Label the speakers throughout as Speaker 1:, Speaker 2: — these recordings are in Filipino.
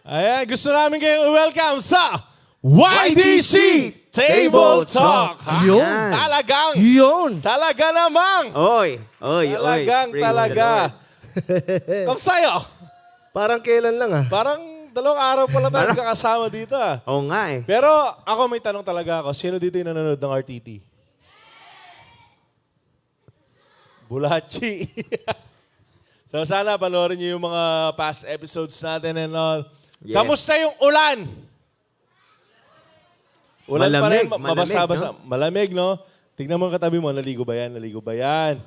Speaker 1: Ayan, gusto namin kayong welcome sa YDC Table Talk. Ha?
Speaker 2: Yun.
Speaker 1: Talagang,
Speaker 2: Yun.
Speaker 1: talaga namang.
Speaker 3: Oy.
Speaker 1: Talagang,
Speaker 3: Praise
Speaker 1: talaga. Kamusta sa'yo?
Speaker 2: Parang kailan lang ah.
Speaker 1: Parang 2 araw pa lang tayo kakasama dito ah.
Speaker 3: Oo nga eh.
Speaker 1: Pero ako may tanong talaga ako. Sino dito yung nanonood ng RTT? Bulachi. So sana panoorin niyo yung mga past episodes natin and all.
Speaker 3: Yes.
Speaker 1: Kamusta yung ulan? Ulan pa rin,
Speaker 3: Malamig,
Speaker 1: mabasa-basa.
Speaker 3: no?
Speaker 1: Malamig, no? Tignan mo ang katabi mo, naligo ba yan? Naligo ba yan?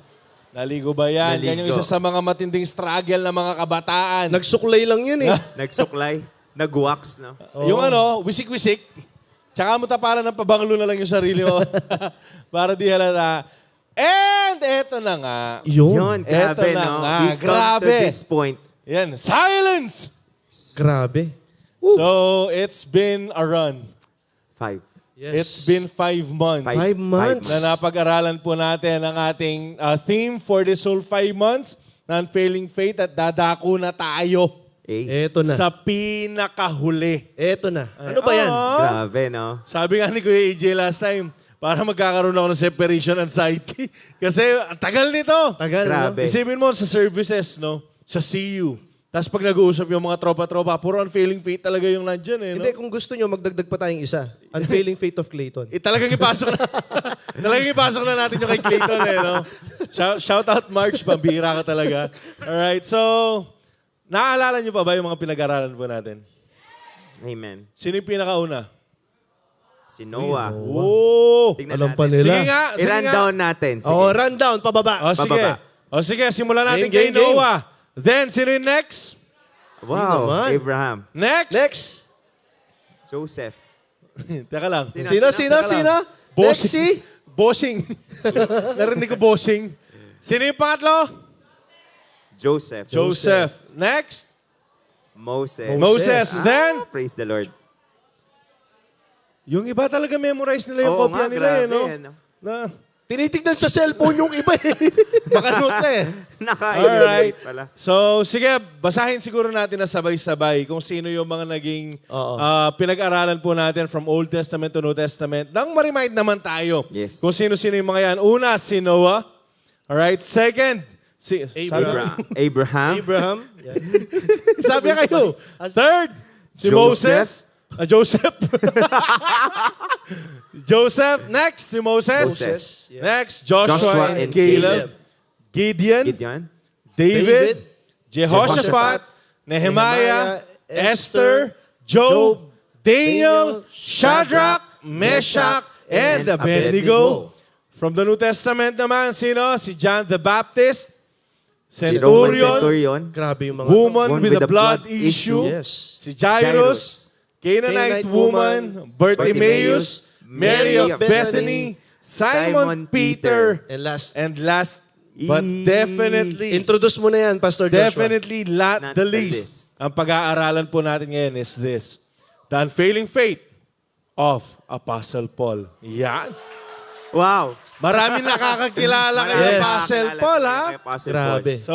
Speaker 1: Naligo ba yan?
Speaker 3: Naligo.
Speaker 1: Yan yung isa sa mga matinding struggle ng mga kabataan.
Speaker 2: Nagsuklay lang yun eh.
Speaker 3: Nagsuklay. Nag-wax, no?
Speaker 1: Yung wisik-wisik. Tsaka mo taparan ng pabanglo na lang yung sarili mo. Para di halata. And eto na nga.
Speaker 3: Yun,
Speaker 1: Eto
Speaker 3: grabe,
Speaker 1: na
Speaker 3: no?
Speaker 1: nga,
Speaker 3: We come
Speaker 1: grabe.
Speaker 3: to this point.
Speaker 1: Yan, silence!
Speaker 2: Grabe.
Speaker 1: So, it's been a run.
Speaker 3: 5.
Speaker 2: Yes.
Speaker 1: It's been 5 months.
Speaker 2: 5 months.
Speaker 1: Na napag-aralan po natin ang ating theme for this whole 5 months, non-failing faith, at dadako na tayo
Speaker 2: Eto na.
Speaker 1: sa pinakahuli.
Speaker 2: Eto na. Ano ba yan?
Speaker 3: Grabe, no?
Speaker 1: Sabi nga ni Kuya AJ last time, para magkakaroon ako ng separation anxiety. Kasi ang tagal nito.
Speaker 2: Tagal,
Speaker 3: Grabe.
Speaker 1: Isipin mo sa services, no? Sa CU. Tapos pag nag-uusap yung mga tropa-tropa, puro unfailing faith talaga yung nandyan, eh, no?
Speaker 2: Hindi, kung gusto nyo, magdagdag pa tayong isa. Unfailing Faith of Clayton.
Speaker 1: Talagang ipasok na. Talagang ipasok na natin yung kay Clayton, eh, no? Shout out March, pambira ka talaga. Alright, so, naaalala nyo pa ba yung mga pinag-aralan po natin?
Speaker 3: Amen.
Speaker 1: Sino yung pinakauna?
Speaker 3: Si Noah.
Speaker 1: Oh!
Speaker 3: Tingnan
Speaker 2: Alam
Speaker 3: natin.
Speaker 2: pa nila.
Speaker 1: Sige nga, sige
Speaker 3: I-run
Speaker 1: nga.
Speaker 3: down natin. Sige.
Speaker 2: Oo, rundown, pababa.
Speaker 1: O sige.
Speaker 3: Pababa.
Speaker 1: O sige, simulan natin kay
Speaker 2: Game,
Speaker 1: Noah. Then, sino yung next?
Speaker 2: Yun naman.
Speaker 3: Wow. Abraham.
Speaker 1: Next?
Speaker 2: Next.
Speaker 3: Joseph.
Speaker 1: Teka lang.
Speaker 2: Sino?
Speaker 1: Bossing. Bossing. Narinig ko bossing. Sino yung pangatlo?
Speaker 3: Joseph.
Speaker 1: Joseph. Next?
Speaker 3: Moses.
Speaker 1: Moses. Then,
Speaker 3: Praise the Lord.
Speaker 1: yung iba talaga memorize nila yung
Speaker 3: Oo
Speaker 1: kopya
Speaker 3: nga,
Speaker 1: nila, eh, no?
Speaker 3: grabe, no?
Speaker 1: Na,
Speaker 2: Tinitignan sa cellphone yung iba eh.
Speaker 1: makanot eh.
Speaker 3: Naka-illustrate pala.
Speaker 1: So, sige, basahin siguro natin na sabay-sabay kung sino yung mga naging
Speaker 2: Oo.
Speaker 1: pinag-aralan po natin from Old Testament to New Testament. Nang ma-remind naman tayo
Speaker 3: Yes.
Speaker 1: kung sino-sino yung mga yan. Una, si Noah. Alright. Second, si
Speaker 3: Abraham.
Speaker 2: Abraham. Yan.
Speaker 1: sabi kayo. Third, si
Speaker 3: Joseph.
Speaker 1: Moses. Joseph. Joseph. Next, si Moses.
Speaker 3: Moses.
Speaker 2: Yes.
Speaker 1: Next, Joshua,
Speaker 3: Joshua
Speaker 1: and
Speaker 3: and
Speaker 1: Caleb. Gideon.
Speaker 3: Gideon.
Speaker 1: David, Jehoshaphat,
Speaker 2: Jehoshaphat,
Speaker 1: Nehemiah,
Speaker 2: Nehemiah,
Speaker 1: Esther,
Speaker 2: Esther,
Speaker 1: Job,
Speaker 2: Job,
Speaker 1: Daniel,
Speaker 2: Daniel,
Speaker 1: Shadrach, Meshach, and Abednego.
Speaker 2: Abednego.
Speaker 1: From the New Testament naman, sino? Si John the Baptist,
Speaker 3: Si Roman
Speaker 1: Centurion,
Speaker 3: Centurion.
Speaker 2: Grabe yung mga...
Speaker 1: woman with a blood issue,
Speaker 2: Yes.
Speaker 1: si Jairus, Canaanite woman, Bartimaeus, Mary of Bethany, Simon Peter,
Speaker 2: And
Speaker 1: and last
Speaker 2: last,
Speaker 1: but definitely
Speaker 2: introduce mo na yan, Pastor Joshua.
Speaker 1: definitely not
Speaker 3: Not
Speaker 1: the
Speaker 3: the
Speaker 1: least. Ang pag-aaralan po natin ngayon is this. The unfailing faith of Apostle Paul. Yan.
Speaker 3: Wow.
Speaker 1: Maraming nakakakilala kay
Speaker 2: Yes.
Speaker 1: Apostle Paul, ha?
Speaker 3: Kay Apostle
Speaker 2: Grabe.
Speaker 1: So,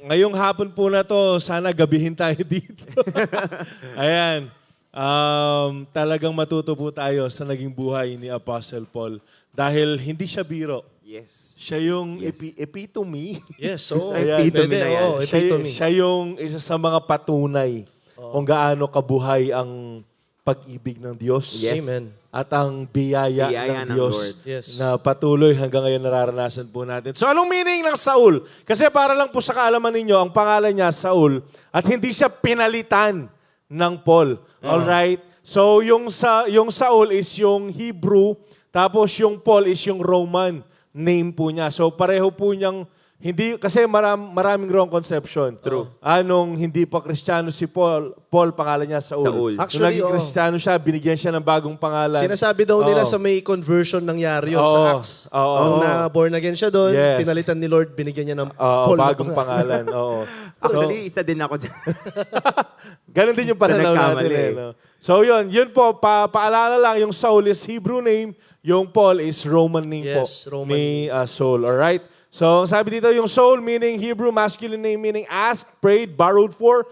Speaker 1: ngayong hapon po na to, sana gabihin tayo dito. Ayan. Talagang matuto po tayo sa naging buhay ni Apostle Paul. Dahil hindi siya biro.
Speaker 3: Yes.
Speaker 1: Siya yung
Speaker 3: Yes.
Speaker 1: epitome.
Speaker 2: Yes,
Speaker 3: Gusto
Speaker 2: oo.
Speaker 3: yung epitome
Speaker 2: Pwede,
Speaker 3: na yan.
Speaker 2: oo, epitome.
Speaker 1: Siya yung isa sa mga patunay kung gaano kabuhay ang pag-ibig ng Diyos.
Speaker 3: Yes.
Speaker 2: Amen.
Speaker 1: At ang biyaya ng
Speaker 3: Biyaya ng
Speaker 1: Diyos
Speaker 3: Lord.
Speaker 2: Yes.
Speaker 1: na patuloy hanggang ngayon nararanasan po natin. So anong meaning ng Saul? Kasi para lang po sa kaalaman ninyo, ang pangalan niya Saul at hindi siya pinalitan ng Paul. Alright? So yung Saul is yung Hebrew, tapos yung Paul is yung Roman name po niya. So pareho po niyang hindi, kasi maraming wrong conception.
Speaker 3: True.
Speaker 1: Anong hindi pa Kristiyano si Paul, pangalan niya Saul.
Speaker 3: Saul.
Speaker 1: Nung
Speaker 2: Actually,
Speaker 1: naging Kristiyano siya, binigyan siya ng bagong pangalan.
Speaker 2: Sinasabi daw nila
Speaker 1: Oo.
Speaker 2: sa may conversion nangyari yun
Speaker 1: Oo.
Speaker 2: sa Acts.
Speaker 1: Oo.
Speaker 2: Nung na-born again siya doon,
Speaker 1: Yes.
Speaker 2: pinalitan ni Lord, binigyan niya ng
Speaker 1: Oo,
Speaker 2: Paul na
Speaker 1: bagong pangalan. Oo.
Speaker 3: Actually, isa din ako dyan.
Speaker 1: Ganun din yung pananaw natin.
Speaker 3: nagkamali
Speaker 1: Eh,
Speaker 3: eh.
Speaker 1: no? So yun po, paalala lang, yung Saul is Hebrew name, yung Paul is Roman name
Speaker 2: Yes,
Speaker 1: po
Speaker 2: Roman
Speaker 1: ni Saul. Alright? So sabi dito, yung Saul meaning Hebrew masculine name meaning asked, prayed, borrowed for,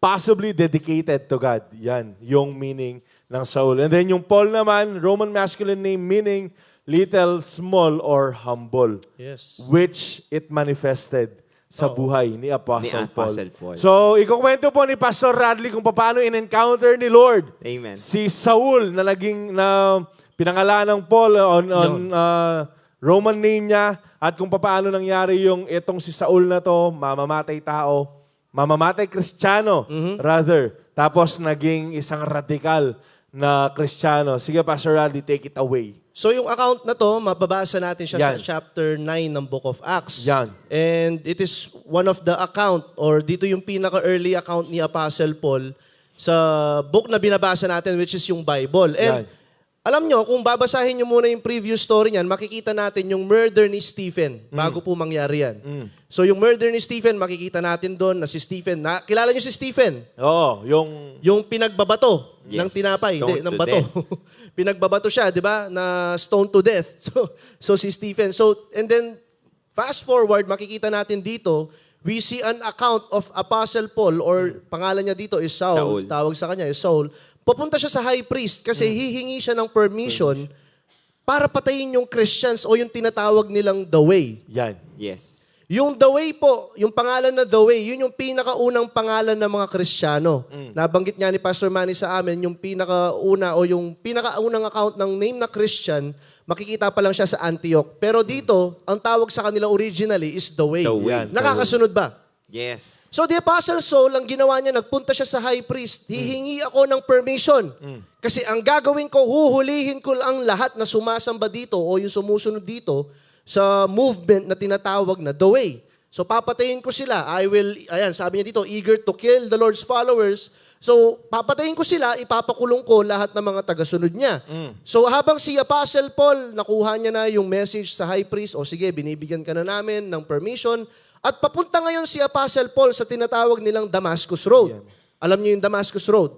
Speaker 1: possibly dedicated to God. Yan, yung meaning ng Saul. And then yung Paul naman, Roman masculine name meaning little, small, or humble.
Speaker 2: Yes.
Speaker 1: Which it manifested sa buhay ni Apostle,
Speaker 3: Ni Apostle Paul.
Speaker 1: So, ikukwento po ni Pastor Radley kung paano in-encounter ni Lord
Speaker 3: Amen.
Speaker 1: si Saul na pinangalan ng Paul on Roman name niya at kung paano nangyari yung itong si Saul na to, mamamatay tao, mamamatay Kristiyano rather, tapos naging isang radikal na Kristiyano. Sige, Pastor Radley, take it away.
Speaker 2: So yung account na to, mababasa natin siya
Speaker 1: Yan.
Speaker 2: sa chapter 9 ng Book of Acts.
Speaker 1: Yan.
Speaker 2: And it is one of the account, or dito yung pinaka-early account ni Apostle Paul sa book na binabasa natin, which is yung Bible. And
Speaker 1: Yan.
Speaker 2: alam nyo, kung babasahin nyo muna yung previous story niyan, makikita natin yung murder ni Stephen bago po mangyari yan. So yung murder ni Stephen, makikita natin doon na si Stephen, kilala nyo si Stephen?
Speaker 1: Oo,
Speaker 2: Yung pinagbabato
Speaker 3: Yes,
Speaker 2: ng tinapay,
Speaker 3: stoned
Speaker 2: hindi, ng
Speaker 3: to
Speaker 2: bato.
Speaker 3: death.
Speaker 2: Pinagbabato siya, di ba? Na stoned to death. So si Stephen. So, and then, fast forward, makikita natin dito, we see an account of Apostle Paul, or pangalan niya dito is Saul.
Speaker 3: Saul.
Speaker 2: Tawag sa kanya is Saul. Papunta siya sa high priest kasi hihingi siya ng permission para patayin yung Christians o yung tinatawag nilang The Way.
Speaker 1: yan.
Speaker 3: Yes.
Speaker 2: Yung The Way po, yung pangalan na The Way, yun yung pinakaunang pangalan ng mga Kristiyano. Nabanggit nga ni Pastor Manny sa amin, yung pinakauna o yung pinakaunang account ng name na Christian, makikita pa lang siya sa Antioch. Pero dito, ang tawag sa kanila originally is The Way.
Speaker 3: The Way.
Speaker 1: Yan.
Speaker 2: Nakakasunod ba?
Speaker 3: Yes.
Speaker 2: So the Apostle Saul, ang ginawa niya, nagpunta siya sa high priest, hihingi ako ng permission. Kasi ang gagawin ko, huhulihin ko ang lahat na sumasamba dito o yung sumusunod dito sa movement na tinatawag na The Way. So papatayin ko sila. Ayan, sabi niya dito, eager to kill the Lord's followers. So papatayin ko sila, ipapakulong ko lahat ng mga tagasunod niya. So habang si Apostle Paul, nakuha niya na yung message sa high priest, o sige, binibigyan ka na namin ng permission. At papunta ngayon si Apostle Paul sa tinatawag nilang Damascus Road. Alam niyo yung Damascus Road?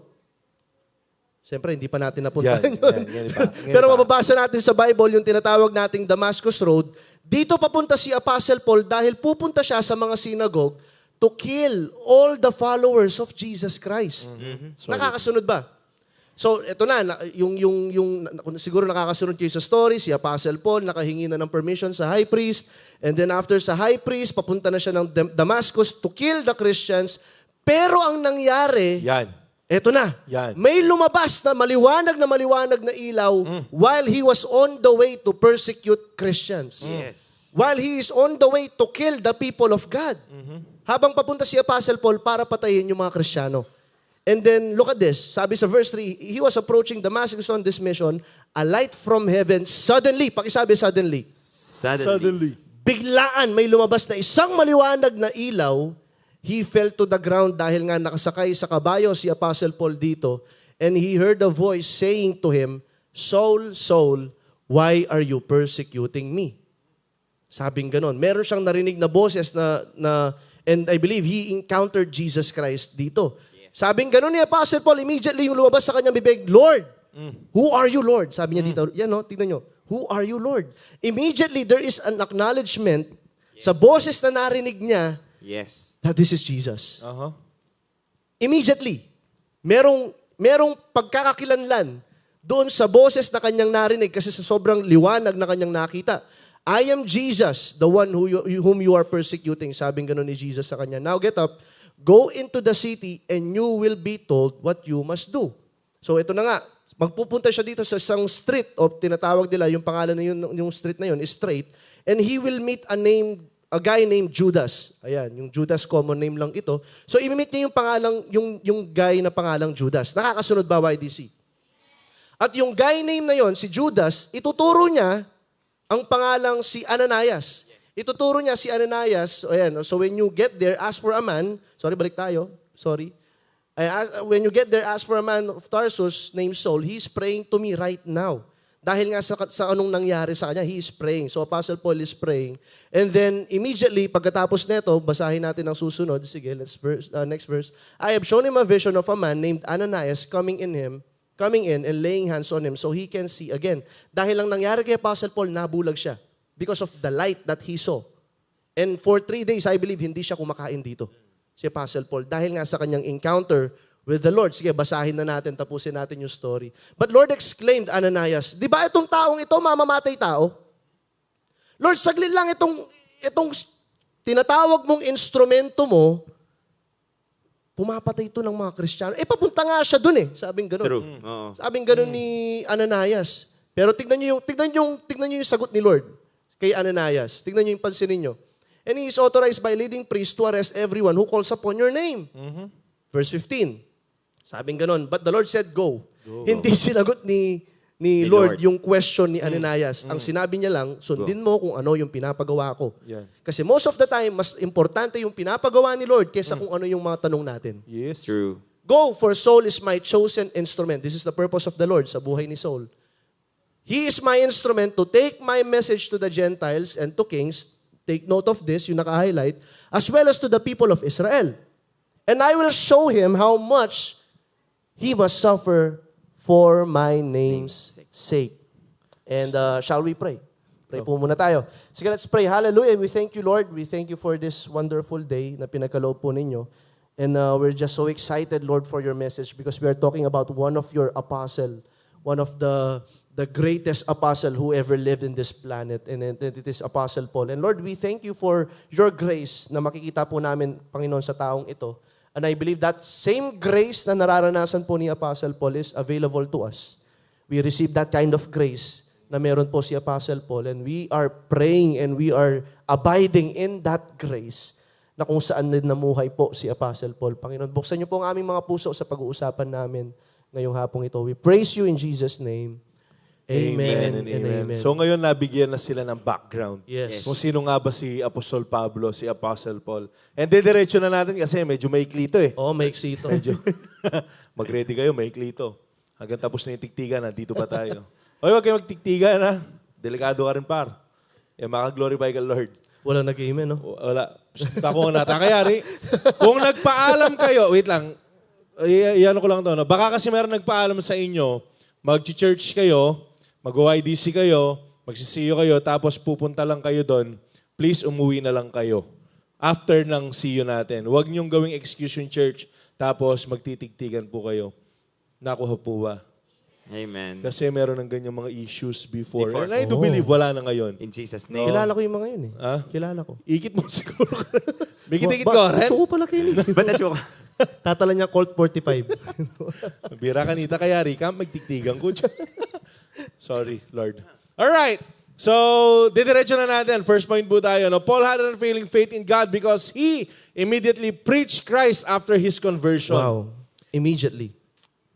Speaker 2: Siyempre, hindi pa natin napuntahan yun.
Speaker 1: Yan pa.
Speaker 2: Pero mababasa natin sa Bible yung tinatawag nating Damascus Road. Dito papunta si Apostle Paul dahil pupunta siya sa mga synagogue to kill all the followers of Jesus Christ. Nakakasunod ba? So, ito na, siguro nakakasunod kayo sa story, si Apostle Paul nakahingi na ng permission sa high priest, and then after sa high priest, papunta na siya ng Damascus to kill the Christians. Pero ang nangyari,
Speaker 1: Yan.
Speaker 2: eto na,
Speaker 1: Yan.
Speaker 2: may lumabas na maliwanag na ilaw while he was on the way to persecute Christians.
Speaker 3: Yes.
Speaker 2: While he is on the way to kill the people of God. Habang papunta si Apostle Paul para patayin yung mga Kristiyano. And then, look at this. Sabi sa verse 3, he was approaching Damascus on this mission, a light from heaven, suddenly, pakisabi suddenly,
Speaker 3: Suddenly.
Speaker 2: biglaan may lumabas na isang maliwanag na ilaw. He fell to the ground dahil nga nakasakay sa kabayo si Apostle Paul dito. And he heard a voice saying to him, Saul, Saul, why are you persecuting me? Sabing ganon. Meron siyang narinig na boses and I believe he encountered Jesus Christ dito. Sabing ganon ni Apostle Paul, immediately yung lumabas sa kanyang bibig, Lord, who are you, Lord? Sabi niya dito, yan o, tignan nyo, who are you, Lord? Immediately, there is an acknowledgement sa boses na narinig niya
Speaker 3: Yes.
Speaker 2: that this is Jesus.
Speaker 1: Uh-huh.
Speaker 2: Immediately, merong pagkakakilanlan doon sa boses na kanyang narinig kasi sa sobrang liwanag na kanyang nakita. I am Jesus, the one whom you are persecuting. Sabing ganon ni Jesus sa kanya. Now get up, go into the city and you will be told what you must do. So ito na nga, magpupunta siya dito sa isang street o tinatawag nila, yung pangalan na yun, yung street na yun is straight, and he will meet a guy named Judas. Ayan, yung Judas, common name lang ito. So i-meet niya yung guy na pangalang Judas. Nakakasunod ba YDC? At yung guy name na yon, si Judas, ituturo niya ang pangalang si Ananias. Ituturo niya si Ananias. Ayan, so when you get there, ask for a man. Sorry, balik tayo. Sorry. When you get there, ask for a man of Tarsus named Saul. He's praying to me right now. Dahil nga sa anong nangyari sa kanya, he is praying. So Apostle Paul is praying. And then immediately, pagkatapos nito, basahin natin ang susunod. Sige, next verse. I have shown him a vision of a man named Ananias coming in and laying hands on him so he can see again. Dahil lang nangyari kay Apostle Paul, nabulag siya because of the light that he saw. And for 3 days, I believe, hindi siya kumakain dito. si Apostle Paul dahil nga sa kanyang encounter with the Lord. Sige, basahin na natin, tapusin natin yung story. But Lord exclaimed, Ananias, di ba itong taong ito mamamatay tao? Lord, saglit lang itong tinatawag mong instrumento mo, pumapatay ito ng mga Kristiyano. Papunta nga siya dun Sabing ganun.
Speaker 3: True. Oo.
Speaker 2: Sabing ganun ni Ananias. Pero tignan niyo yung sagot ni Lord kay Ananias. Tignan niyo yung pansinin niyo. And he is authorized by leading priest to arrest everyone who calls upon your name. Verse 15. Sabing ganun. But the Lord said, go. Hindi sinagot ni Lord yung question ni Ananias. Ang sinabi niya lang, sundin mo kung ano yung pinapagawa ko.
Speaker 1: Yan.
Speaker 2: Kasi most of the time, mas importante yung pinapagawa ni Lord kaysa kung ano yung mga tanong natin.
Speaker 1: Yes.
Speaker 3: True.
Speaker 2: Go, for Saul is my chosen instrument. This is the purpose of the Lord sa buhay ni Saul. He is my instrument to take my message to the Gentiles and to kings. Take note of this, yung naka-highlight, as well as to the people of Israel. And I will show him how much he must suffer for my name's sake. And shall we pray? Pray po muna tayo. Sige, let's pray. Hallelujah. We thank you, Lord. We thank you for this wonderful day na pinagkaloob po ninyo. And we're just so excited, Lord, for your message because we are talking about one of your apostle, one of the greatest apostle who ever lived in this planet, and it is Apostle Paul. And Lord, we thank you for your grace na makikita po namin, Panginoon, sa taong ito. And I believe that same grace na nararanasan po ni Apostle Paul is available to us. We receive that kind of grace na meron po si Apostle Paul, and we are praying and we are abiding in that grace na kung saan din namuhay po si Apostle Paul. Panginoon, buksan niyo po ang aming mga puso sa pag-uusapan namin ngayong hapong ito. We praise you in Jesus' name. Amen and amen.
Speaker 1: So ngayon nabigyan na sila ng background.
Speaker 2: Yes.
Speaker 1: Kung sino nga ba si Apostol Pablo, si Apostle Paul. And didiretso na natin kasi medyo maikli ito
Speaker 2: Maiksi ito.
Speaker 1: Medyo. Mag-ready kayo, maikli ito. Hanggang tapos na yung tiktigan, nandito pa tayo. Oy, huwag kayo magtiktigan ha. Delikado ka rin par. Maka-glorify ka Lord.
Speaker 2: Wala nag-amen, no?
Speaker 1: Wala. Tako na. Kayari, kung nagpaalam kayo, wait lang, iyan ko lang to. No? Baka kasi meron nagpaalam sa inyo, mag-church kayo, mag-OIDC kayo, magsisiyo kayo, tapos pupunta lang kayo doon, please umuwi na lang kayo. After ng siyo natin. Huwag niyong gawing excuse yung church, tapos magtitigtigan po kayo. Nakuha po ba?
Speaker 3: Amen.
Speaker 1: Kasi meron ng ganyang mga issues before.
Speaker 3: Before.
Speaker 1: And I do believe wala na ngayon.
Speaker 3: In Jesus' name.
Speaker 2: Kilala ko yung mga yun
Speaker 1: Ha?
Speaker 2: Kilala ko.
Speaker 1: Ikit mo siguro. Bigit-ikit ko, Ren.
Speaker 2: Oo pala kayo
Speaker 3: Ba't na-joke?
Speaker 2: Tatala niya Colt 45.
Speaker 1: Bira kanita kaya, Rika, magtiktigan ko. Sorry, Lord. Alright. So, didiretso na natin. First point po tayo. No? Paul had an unfailing faith in God because he immediately preached Christ after his conversion.
Speaker 2: Wow. Immediately.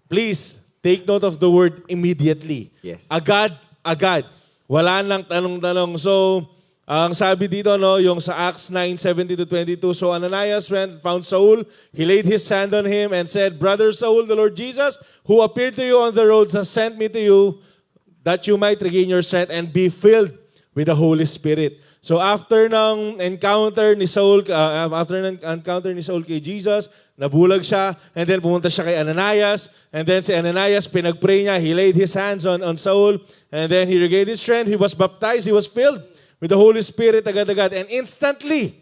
Speaker 1: Please, take note of the word immediately.
Speaker 3: Yes.
Speaker 1: Agad. Wala nang tanong-tanong. So, ang sabi dito, no, yung sa Acts 9:70-22, so Ananias found Saul, he laid his hand on him and said, Brother Saul, the Lord Jesus, who appeared to you on the roads, has sent me to you that you might regain your strength and be filled with the Holy Spirit. So after ng encounter ni Saul kay Jesus, nabulag siya, and then pumunta siya kay Ananias, and then si Ananias, pinagpray niya, he laid his hands on Saul, and then he regained his strength, he was baptized, he was filled with the Holy Spirit agad-agad, and instantly,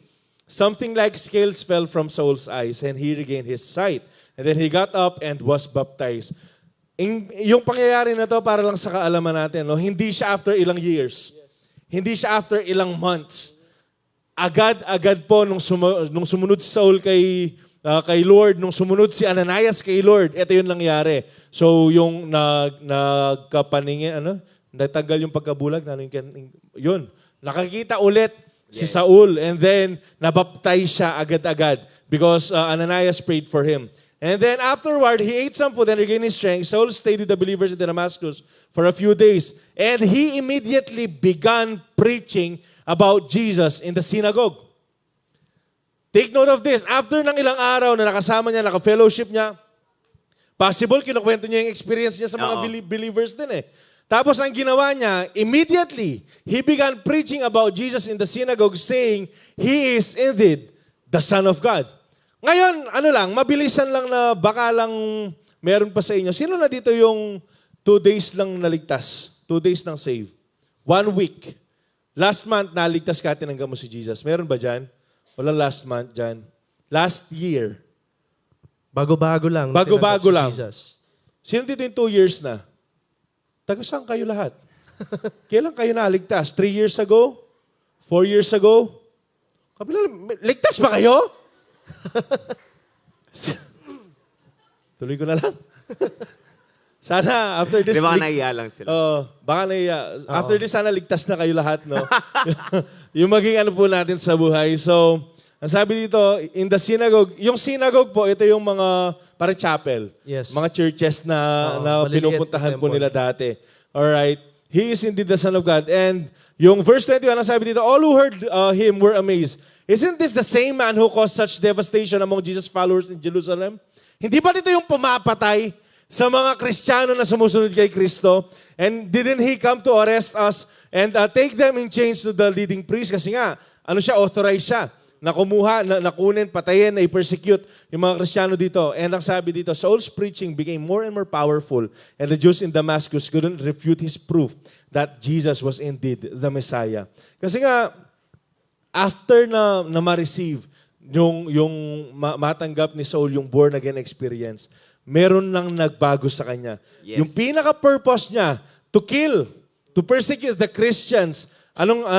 Speaker 1: something like scales fell from Saul's eyes, and he regained his sight. And then he got up and was baptized. Yung pangyayari na to para lang sa kaalaman natin, no? Hindi siya after ilang years. Hindi siya after ilang months. Agad-agad po nung sumunod si Saul kay Lord, nung sumunod si Ananias kay Lord, ito yung nangyari. So yung nagkapaningin, natanggal yung pagkabulag, yun. Nakakita ulit si Saul, and then nabaptize siya agad-agad because Ananias prayed for him. And then afterward, he ate some food and regained his strength. Saul stayed with the believers in Damascus for a few days. And he immediately began preaching about Jesus in the synagogue. Take note of this. After ng ilang araw na nakasama niya, naka-fellowship niya, possible, kinukwento niya yung experience niya sa mga believers din Tapos ang ginawa niya, immediately, he began preaching about Jesus in the synagogue saying, He is indeed the Son of God. Ngayon, mabilisan lang na baka lang meron pa sa inyo. Sino na dito yung 2 days lang naligtas? 2 days lang save. 1 week. Last month, naligtas ka, tinanggap mo si Jesus. Meron ba dyan? Walang last month dyan. last year.
Speaker 2: Bago-bago lang.
Speaker 1: Bago-bago
Speaker 2: tinatanggap
Speaker 1: lang.
Speaker 2: Si Jesus.
Speaker 1: Sino dito yung 2 years na? Taga saan kayo lahat? Kailan kayo naligtas? 3 years ago? 4 years ago? Kabila, ligtas ba kayo? Tuloy ko na lang. Sana after this...
Speaker 3: Di ba naiya lang sila?
Speaker 1: Baka naiya. After this, sana ligtas na kayo lahat, no? Yung maging ano po natin sa buhay. So, ang sabi dito, in the synagogue, yung synagogue po, ito yung mga para chapel.
Speaker 2: Yes.
Speaker 1: Mga churches na
Speaker 2: maliliit
Speaker 1: pinupuntahan
Speaker 2: na
Speaker 1: po
Speaker 2: temple.
Speaker 1: nila dati. Alright? He is indeed the Son of God. And yung verse 21, ang sabi dito, all who heard him were amazed. Isn't this the same man who caused such devastation among Jesus' followers in Jerusalem? Hindi ba dito yung pumapatay sa mga Kristiyano na sumusunod kay Kristo? And didn't he come to arrest us and take them in chains to the leading priest? Kasi nga, ano siya, authorized siya na kumuha, na kunin, patayin, na i-persecute yung mga Kristiyano dito. And ang sabi dito, Saul's preaching became more and more powerful and the Jews in Damascus couldn't refute his proof that Jesus was indeed the Messiah. Kasi nga, after na ma-receive yung matanggap ni Saul, yung born again experience, meron nang nagbago sa kanya.
Speaker 3: Yes.
Speaker 1: Yung pinaka-purpose niya, to kill, to persecute the Christians,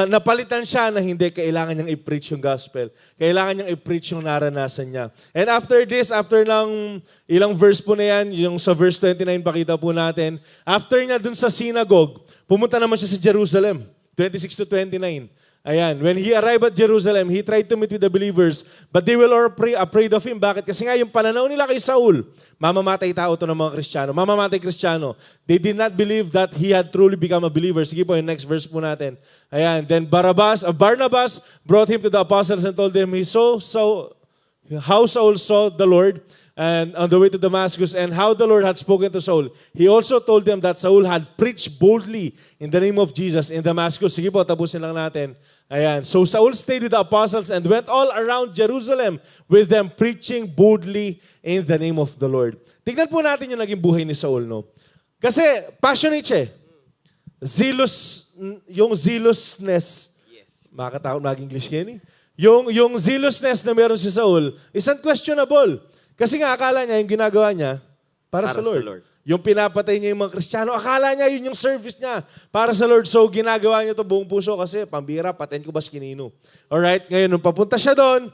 Speaker 1: napalitan siya na hindi kailangan niyang i-preach yung gospel. Kailangan niyang i-preach yung naranasan niya. And after this, after ng ilang verse po na yan, yung sa verse 29 pakita po natin, after niya dun sa synagogue, pumunta naman siya sa Jerusalem, 26 to 29. Ayan, when he arrived at Jerusalem, he tried to meet with the believers, but they will all afraid of him. Bakit? Kasi nga yung pananaw nila kay Saul, mamamatay tao to ng mga Kristiyano, mamamatay Kristiyano. They did not believe that he had truly become a believer. Sige po, yung next verse po natin. Ayan, then Barnabas brought him to the apostles and told them how Saul saw the Lord and on the way to Damascus and how the Lord had spoken to Saul. He also told them that Saul had preached boldly in the name of Jesus in Damascus. Sige po, tapusin lang natin. Ayan. So Saul stayed with the apostles and went all around Jerusalem with them preaching boldly in the name of the Lord. Tignan po natin yung naging buhay ni Saul, no? Kasi passionate siya. Yung zealousness.
Speaker 3: Yes.
Speaker 1: Makakatakot mag-English yan eh. Yung zealousness na meron si Saul is unquestionable. Kasi nga akala niya yung ginagawa niya para sa Lord. Yung pinapatay niya yung mga Kristiyano, akala niya yun yung service niya para sa Lord. So ginagawa niya ito buong puso kasi pambira, patayin ko ba si Kinino? Alright, ngayon nung papunta siya doon,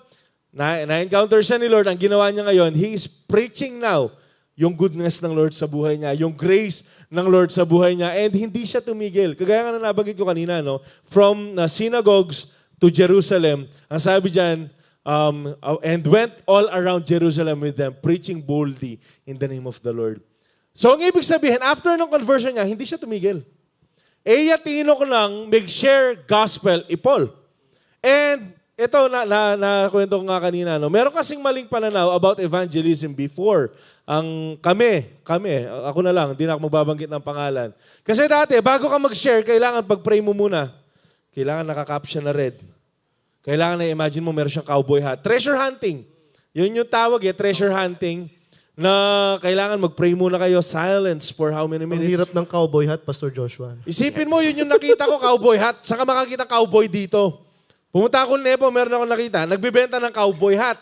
Speaker 1: na-encounter siya ni Lord, ang ginawa niya ngayon, he is preaching now yung goodness ng Lord sa buhay niya, yung grace ng Lord sa buhay niya, and hindi siya tumigil. Kagaya nga na nabanggit ko kanina, no? From synagogues to Jerusalem, ang sabi dyan, and went all around Jerusalem with them, preaching boldly in the name of the Lord. So, ang ibig sabihin, after ng conversion niya, hindi siya tumigil. Tinok lang, mag-share gospel, Paul. And, ito, kwento ko nga kanina, no? Meron kasing maling pananaw about evangelism before. Ako na lang, hindi na ako magbabanggit ng pangalan. Kasi dati, bago ka mag-share, kailangan pag-pray mo muna. Kailangan naka-caption na red. Kailangan na imagine mo meron siyang cowboy hat. Treasure hunting. Yun yung tawag treasure hunting. Na kailangan mag-pray muna kayo, silence for how many
Speaker 2: Ang
Speaker 1: minutes?
Speaker 2: hirap ng cowboy hat, Pastor Joshua.
Speaker 1: Isipin mo, yun yung nakita ko, cowboy hat. Saan ka makakita cowboy dito? Pumunta ako Nepo, meron ako nakita. Nagbibenta ng cowboy hat.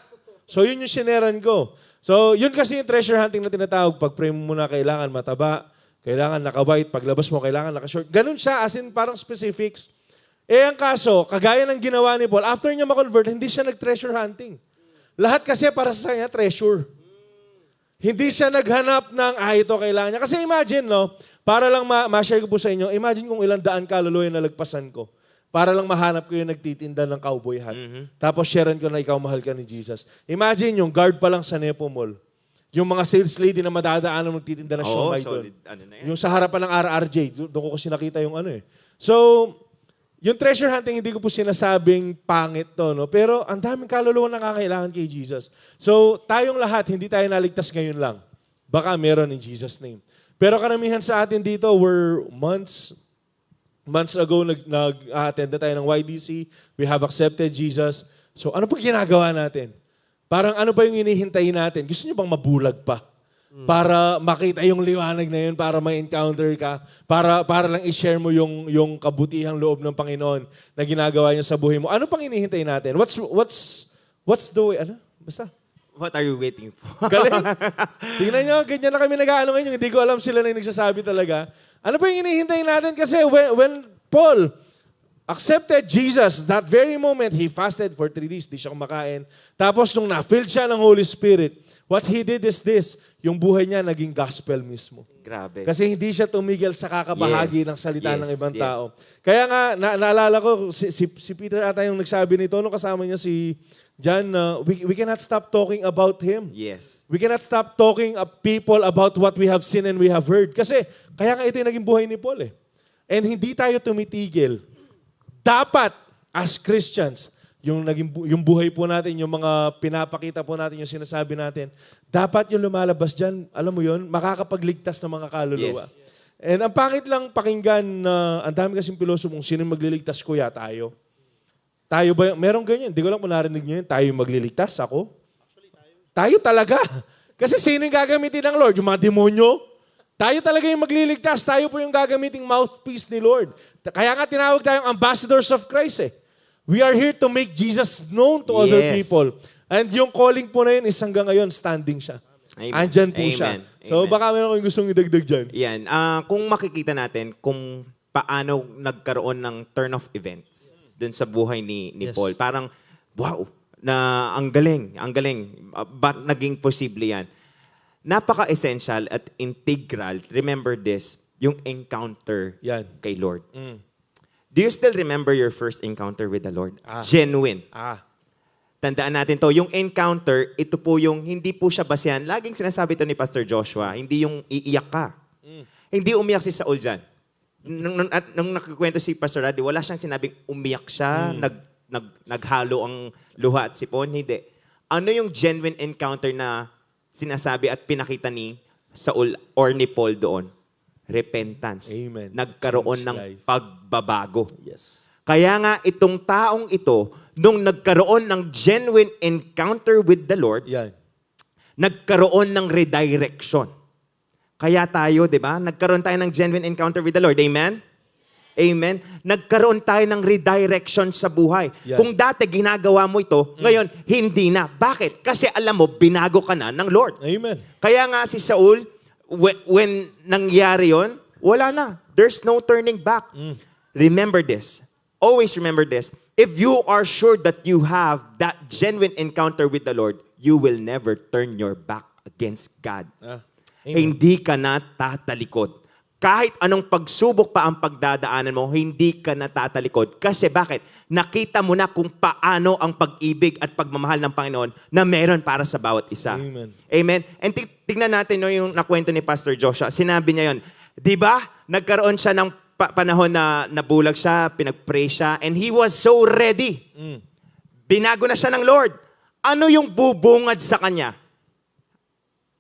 Speaker 1: So, yun yung sineran ko. So, yun kasi yung treasure hunting na tinatawag. Pag-pray mo muna, kailangan mataba. Kailangan naka-white. Paglabas mo, kailangan naka-short. Ganun siya, as in parang specifics. Ang kaso, kagaya ng ginawa ni Paul, after niya ma-convert, hindi siya nag-treasure hunting. Lahat kasi para sa kanya, treasure. Hindi siya naghanap ng, ito kailangan niya. Kasi imagine, no, para lang ma-share ko po sa inyo, imagine kung ilang daan kaluluwa yung nalagpasan ko. Para lang mahanap ko yung nagtitinda ng cowboy hat. Tapos sharean ko na ikaw mahal ka ni Jesus. Imagine yung guard pa lang sa Nepo Mall. Yung mga sales lady na madadaanan magtitinda ng siomay doon. Yung sa harapan ng RRJ, doon ko kasi nakita yung So, yung treasure hunting, hindi ko po sinasabing pangit to, no? Pero ang daming kaluluwa na kakailangan kay Jesus. So, tayong lahat, hindi tayo naligtas ngayon lang. Baka meron in Jesus' name. Pero karamihan sa atin dito were months ago, nag-attend na tayo ng YDC. We have accepted Jesus. So, ano pa ginagawa natin? Parang ano pa yung inihintay natin? Gusto niyo bang mabulag pa? Para makita yung liwanag na yun, para ma-encounter ka, para lang i-share mo yung kabutihang loob ng Panginoon na ginagawa niya sa buhay mo. Ano pang inihintay natin? What's the way? Basta.
Speaker 3: What are you waiting for?
Speaker 1: Galing. Tingnan nyo, ganyan na kami nag-ano ngayon. Hindi ko alam sila na yung nagsasabi talaga. Ano pa yung hinihintay natin? Kasi when Paul accepted Jesus, that very moment, he fasted for 3 days. Di siya kumakain. Tapos nung na-filled siya ng Holy Spirit, what he did is this, yung buhay niya naging gospel mismo.
Speaker 3: Grabe.
Speaker 1: Kasi hindi siya tumigil sa kakabahagi
Speaker 3: Yes.
Speaker 1: ng salita ng ibang
Speaker 3: Yes.
Speaker 1: tao. Kaya nga, naalala ko, si Peter ata yung nagsabi nito, nung kasama niya si John, we cannot stop talking about him.
Speaker 3: Yes.
Speaker 1: We cannot stop talking of people about what we have seen and we have heard. Kasi, kaya nga ito yung naging buhay ni Paul eh. And hindi tayo tumitigil. Dapat, as Christians, yung buhay po natin, yung mga pinapakita po natin, yung sinasabi natin, dapat yung lumalabas dyan, alam mo yun, makakapagligtas ng mga kaluluwa.
Speaker 3: Yes.
Speaker 1: And ang pangit lang pakinggan na ang dami kasing piloso kung sino magliligtas, kuya, tayo. Tayo ba, merong ganyan, hindi ko lang kung narinig nyo yun, tayo yung magliligtas, ako? Tayo talaga. Kasi sino yung gagamitin ng Lord? Yung mga demonyo? Tayo talaga yung magliligtas, tayo po yung gagamiting mouthpiece ni Lord. Kaya nga tinawag tayong ambassadors of Christ eh. We are here to make Jesus known to other
Speaker 3: Yes.
Speaker 1: people. And yung calling po na yun is hanggang ngayon, standing siya.
Speaker 3: Amen.
Speaker 1: Andyan po siya.
Speaker 3: Amen.
Speaker 1: So
Speaker 3: Amen.
Speaker 1: baka meron kayong gustong idagdag dyan.
Speaker 3: Yan. Kung makikita natin kung paano nagkaroon ng turn of events dun sa buhay ni
Speaker 2: Yes.
Speaker 3: Paul. Parang, wow, na ang galing, ang galing. Ba't naging posible yan? Napaka-essential at integral, remember this, yung encounter
Speaker 1: Yan.
Speaker 3: kay Lord. Do you still remember your first encounter with the Lord?
Speaker 1: Ah.
Speaker 3: Genuine.
Speaker 1: Tandaan
Speaker 3: natin to, yung encounter, ito po yung, hindi po siya basehan. Laging sinasabi to ni Pastor Joshua, hindi yung iiyak ka. Hindi umiyak si Saul dyan. Nung nakikwento si Pastor Raddy, wala siyang sinabing umiyak siya, naghalo ang luha at sipon. Hindi. Ano yung genuine encounter na sinasabi at pinakita ni Saul or ni Paul doon? Repentance.
Speaker 1: Amen.
Speaker 3: Nagkaroon
Speaker 1: Change
Speaker 3: ng
Speaker 1: life.
Speaker 3: pagbabago.
Speaker 1: Yes.
Speaker 3: Kaya nga itong taong ito, nung nagkaroon ng genuine encounter with the Lord,
Speaker 1: Yan.
Speaker 3: nagkaroon ng redirection. Kaya tayo, di ba? Nagkaroon tayo ng genuine encounter with the Lord. Amen? Amen? Nagkaroon tayo ng redirection sa buhay.
Speaker 1: Yan.
Speaker 3: Kung dati ginagawa mo ito, ngayon hindi na. Bakit? Kasi alam mo, binago ka na ng Lord.
Speaker 1: Amen.
Speaker 3: Kaya nga si Saul, when nangyari yon, wala na. There's no turning back. Remember this. Always remember this. If you are sure that you have that genuine encounter with the Lord, you will never turn your back against God. Hindi ka na tatalikod. Kahit anong pagsubok pa ang pagdadaanan mo, hindi ka na tatalikod. Kasi bakit? Nakita mo na kung paano ang pag-ibig at pagmamahal ng Panginoon na meron para sa bawat isa.
Speaker 1: Amen.
Speaker 3: Amen? And tignan natin no, yung nakwento ni Pastor Joshua. Sinabi niya yun, di ba? Nagkaroon siya ng panahon na nabulag siya, pinag-pray siya, and he was so ready. Binago na siya ng Lord. Ano yung bubungad sa kanya?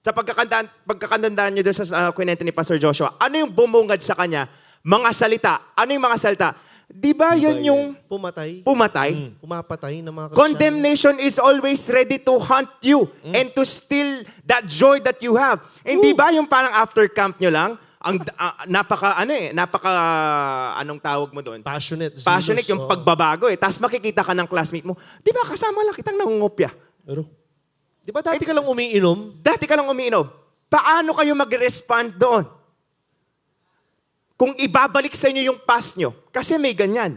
Speaker 3: Sa pagkakandandaan nyo doon sa kwento ni Pastor Joshua, ano yung bumungad sa kanya? Mga salita. Ano yung mga salita? Di ba yun yung
Speaker 2: Pumatay.
Speaker 3: pumatay?
Speaker 2: Pumapatay ng mga Kristiyano.
Speaker 3: Condemnation is always ready to hunt you and to steal that joy that you have. Hindi ba yung parang after camp nyo lang, ang anong tawag mo doon?
Speaker 2: Passionate.
Speaker 3: Passionate
Speaker 2: zealous,
Speaker 3: yung pagbabago eh. Tapos makikita ka ng classmate mo, di ba kasama lang kitang nangungopya?
Speaker 1: Pero,
Speaker 2: Di ba dati ka lang umiinom?
Speaker 3: Dati ka lang umiinom. Paano kayo mag-respond doon? Kung ibabalik sa inyo yung past nyo, kasi may ganyan.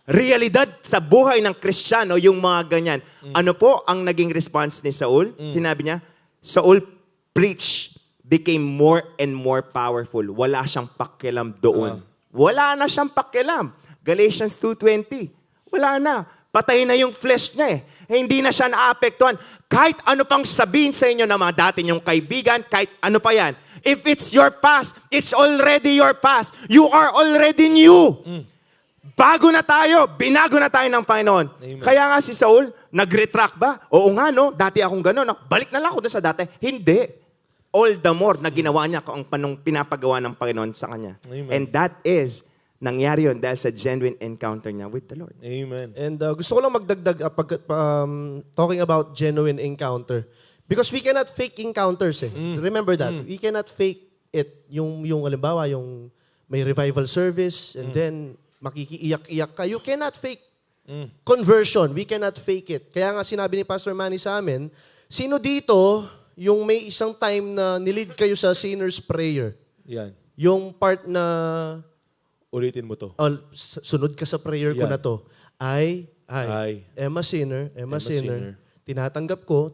Speaker 3: Realidad sa buhay ng Kristiyano, yung mga ganyan. Ano po ang naging response ni Saul? Sinabi niya, Saul preach became more and more powerful. Wala siyang pakialam doon. Wala na siyang pakialam. Galatians 2:20. Wala na. Patay na yung flesh niya eh. Hindi na siya naapektuhan. Kahit ano pang sabihin sa inyo na mga dati niyong kaibigan, kahit ano pa yan. If it's your past, it's already your past. You are already new. Bago na tayo. Binago na tayo ng Panginoon.
Speaker 1: Amen.
Speaker 3: Kaya nga si Saul, nag-retract ba? Oo nga no, dati akong gano'n. Balik na lang ako doon sa dati. Hindi. All the more na ginawa niya kung anong pinapagawa ng Panginoon sa kanya.
Speaker 1: Amen.
Speaker 3: And that is, nangyari yun dahil sa genuine encounter niya with the Lord.
Speaker 1: amen.
Speaker 2: And gusto ko lang magdagdag talking about genuine encounter. Because we cannot fake encounters eh. Remember that. We cannot fake it. Yung halimbawa, yung may revival service and then makikiiyak-iyak ka. You cannot fake conversion. We cannot fake it. Kaya nga sinabi ni Pastor Manny sa amin, sino dito yung may isang time na nilid kayo sa sinner's prayer?
Speaker 1: Yan.
Speaker 2: Yung part na
Speaker 1: Ulitin mo to.
Speaker 2: sunod ka sa prayer ko
Speaker 1: Yan.
Speaker 2: na to. I,
Speaker 1: I.
Speaker 2: Emma sinner,
Speaker 1: Emma
Speaker 2: sinner.
Speaker 1: sinner.
Speaker 2: Tinatanggap ko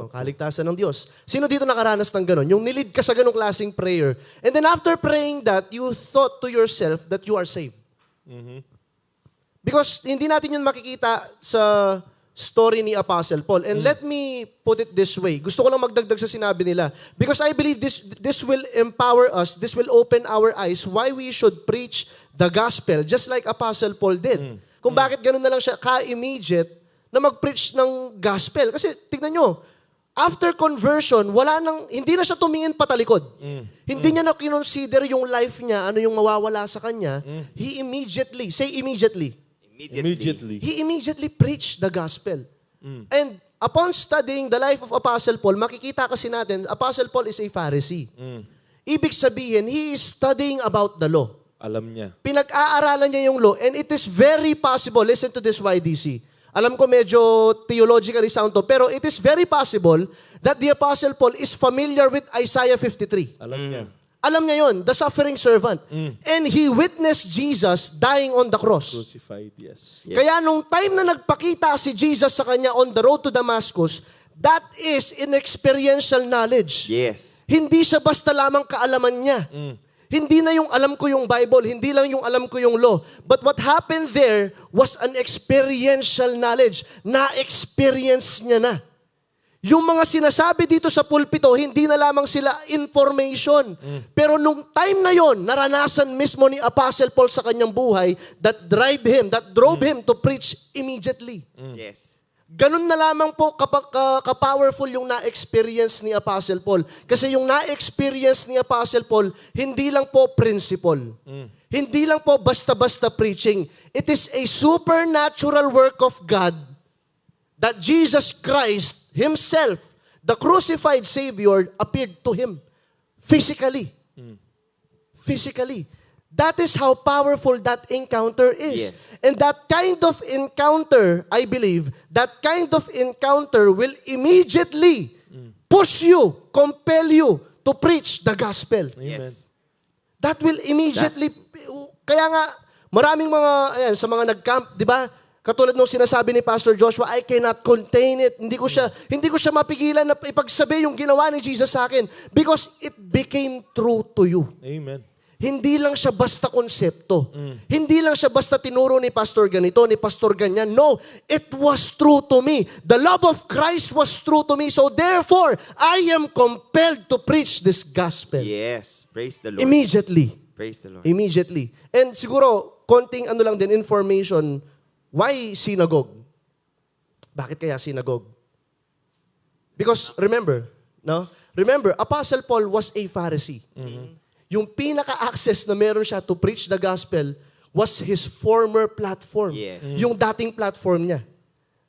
Speaker 2: ang kaligtasan ng Diyos. Sino dito nakaranas ng ganon? Yung nilid ka sa ganong klaseng prayer. And then after praying that, you thought to yourself that you are saved. Because hindi natin yun makikita sa story ni Apostle Paul. And let me put it this way. Gusto ko lang magdagdag sa sinabi nila. Because I believe this will empower us, this will open our eyes why we should preach the gospel just like Apostle Paul did. Kung bakit ganun na lang siya ka-immediate na mag-preach ng gospel. Kasi tignan nyo, after conversion, hindi na siya tumingin patalikod. Hindi niya na kinonsider yung life niya, ano yung mawawala sa kanya. He immediately, say immediately.
Speaker 1: Immediately.
Speaker 2: He immediately preached the gospel. And upon studying the life of Apostle Paul, makikita kasi natin, Apostle Paul is a Pharisee. Ibig sabihin, he is studying about the law.
Speaker 1: Alam niya.
Speaker 2: Pinag-aaralan niya yung law, and it is very possible, listen to this YDC, alam ko medyo theologically sound to, pero it is very possible that the Apostle Paul is familiar with Isaiah 53.
Speaker 1: Alam niya.
Speaker 2: Alam niya yon, the suffering servant. And he witnessed Jesus dying on the cross.
Speaker 1: Crucified, yes.
Speaker 2: Kaya nung time na nagpakita si Jesus sa kanya on the road to Damascus, that is in experiential knowledge.
Speaker 3: Yes.
Speaker 2: Hindi siya basta lamang kaalaman niya. Hindi na yung alam ko yung Bible, hindi lang yung alam ko yung law. But what happened there was an experiential knowledge. Na-experience niya na. Yung mga sinasabi dito sa pulpito, hindi na lamang sila information. Pero nung time na yon, naranasan mismo ni Apostle Paul sa kanyang buhay that drove him to preach immediately.
Speaker 3: Yes.
Speaker 2: Ganun na lamang po ka-powerful yung na-experience ni Apostle Paul. Kasi yung na-experience ni Apostle Paul, hindi lang po principle. Hindi lang po basta-basta preaching. It is a supernatural work of God that Jesus Christ Himself, the crucified Savior, appeared to him physically. Physically. That is how powerful that encounter is.
Speaker 3: Yes.
Speaker 2: And that kind of encounter, I believe, that kind of encounter will immediately push you, compel you to preach the gospel.
Speaker 3: Yes.
Speaker 2: That will immediately, kaya nga, maraming mga, ayan, sa mga nag-camp, di ba? Katulad nung sinasabi ni Pastor Joshua, I cannot contain it. Hindi ko siya mapigilan na ipagsabi yung ginawa ni Jesus sa akin because it became true to you.
Speaker 1: Amen.
Speaker 2: Hindi lang siya basta konsepto. Hindi lang siya basta tinuro ni pastor ganito, ni pastor ganyan. No, it was true to me. The love of Christ was true to me. So therefore, I am compelled to preach this gospel.
Speaker 3: Yes. Praise the Lord.
Speaker 2: Immediately.
Speaker 3: Praise the Lord.
Speaker 2: Immediately. And siguro, konting ano lang din, information, why synagogue? Bakit kaya synagogue? Because remember, Apostle Paul was a Pharisee. Yung pinaka-access na meron siya to preach the gospel was his former platform.
Speaker 3: Yes.
Speaker 2: Yung dating platform niya.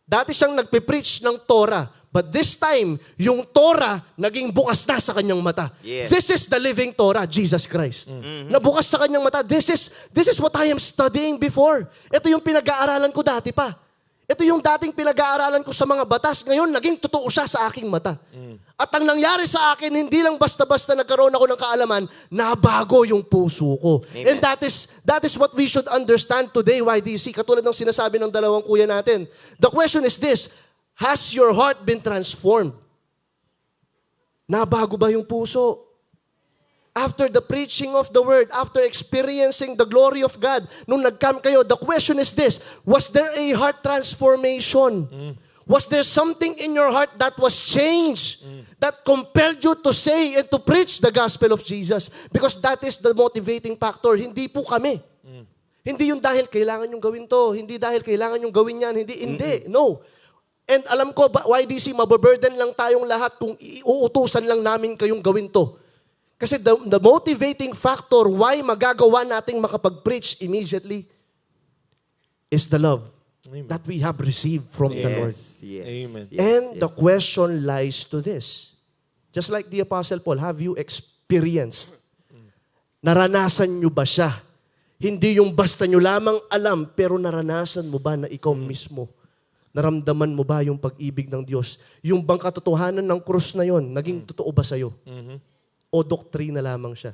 Speaker 2: Dati siyang nagpipreach ng Torah. But this time, yung Torah naging bukas na sa kanyang mata.
Speaker 3: Yes.
Speaker 2: This is the living Torah, Jesus Christ. Nabukas sa kanyang mata. This is what I am studying before. Ito yung pinag-aaralan ko dati pa. Ito yung dating pinag-aaralan ko sa mga batas. Ngayon, naging totoo siya sa aking mata. At ang nangyari sa akin, hindi lang basta-basta nagkaroon ako ng kaalaman, nabago yung puso ko.
Speaker 3: Amen.
Speaker 2: And that is what we should understand today, YDC. Katulad ng sinasabi ng dalawang kuya natin. The question is this, has your heart been transformed? Nabago ba yung puso? After the preaching of the word, after experiencing the glory of God, nung nag-camp kayo, the question is this, was there a heart transformation? Was there something in your heart that was changed, that compelled you to say and to preach the gospel of Jesus? Because that is the motivating factor. Hindi po kami. Hindi yung dahil kailangan yung gawin to, hindi dahil kailangan yung gawin yan, hindi. No. And alam ko, YDC, mababurden lang tayong lahat kung iuutusan lang namin kayong gawin to. Kasi the motivating factor why magagawa nating makapag-preach immediately is the love that we have received from the Lord.
Speaker 3: Yes.
Speaker 1: Amen.
Speaker 3: Yes,
Speaker 2: And
Speaker 3: yes.
Speaker 2: the question lies to this. Just like the Apostle Paul, have you experienced? Naranasan nyo ba siya? Hindi yung basta nyo lamang alam, pero naranasan mo ba na ikaw mismo? Naramdaman mo ba yung pag-ibig ng Diyos? Yung bang katotohanan ng krus na yon, naging totoo ba sa'yo? O doktrina lamang siya?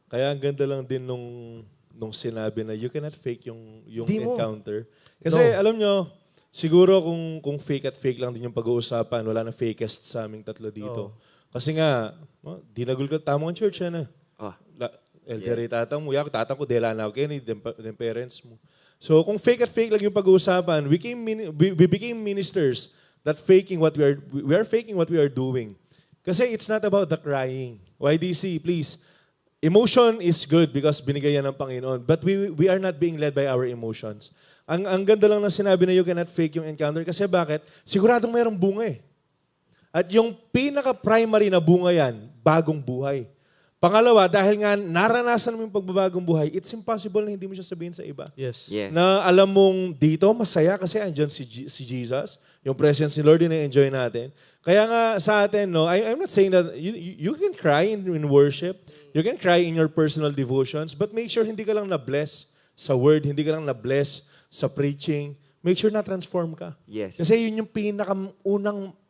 Speaker 1: Kaya ang ganda lang din nung sinabi na you cannot fake yung
Speaker 2: Di mo.
Speaker 1: encounter. Kasi
Speaker 2: No.
Speaker 1: alam nyo, siguro kung fake at fake lang din yung pag-uusapan, wala na fakest sa aming tatlo dito. Kasi nga, dinagul ka, tamang church yan
Speaker 3: Oh.
Speaker 1: Elder, tatang mo, tatang ko, dela na ako kayo, ng parents mo. So kung fake at fake lang yung pag-uusapan, we became ministers that faking what we are faking what we are doing. Kasi it's not about the crying. YDC, please. Emotion is good because binigay yan ng Panginoon. But we are not being led by our emotions. Ang ganda lang na sinabi na you cannot fake yung encounter. Kasi bakit? Siguradong mayroong bunga eh. At yung pinaka-primary na bunga yan, bagong buhay. Pangalawa, dahil nga naranasan mo yung pagbabagong buhay, it's impossible na hindi mo siya sabihin sa iba.
Speaker 2: Yes.
Speaker 3: Yes.
Speaker 1: Na alam mong dito, masaya kasi andyan si Jesus. Yung presence ni Lord, na-enjoy natin. Kaya nga sa atin, no, I'm not saying that you can cry in worship. You can cry in your personal devotions. But make sure hindi ka lang na-bless sa word, hindi ka lang na-bless sa preaching. Make sure na-transform ka.
Speaker 3: Yes.
Speaker 1: Kasi yun yung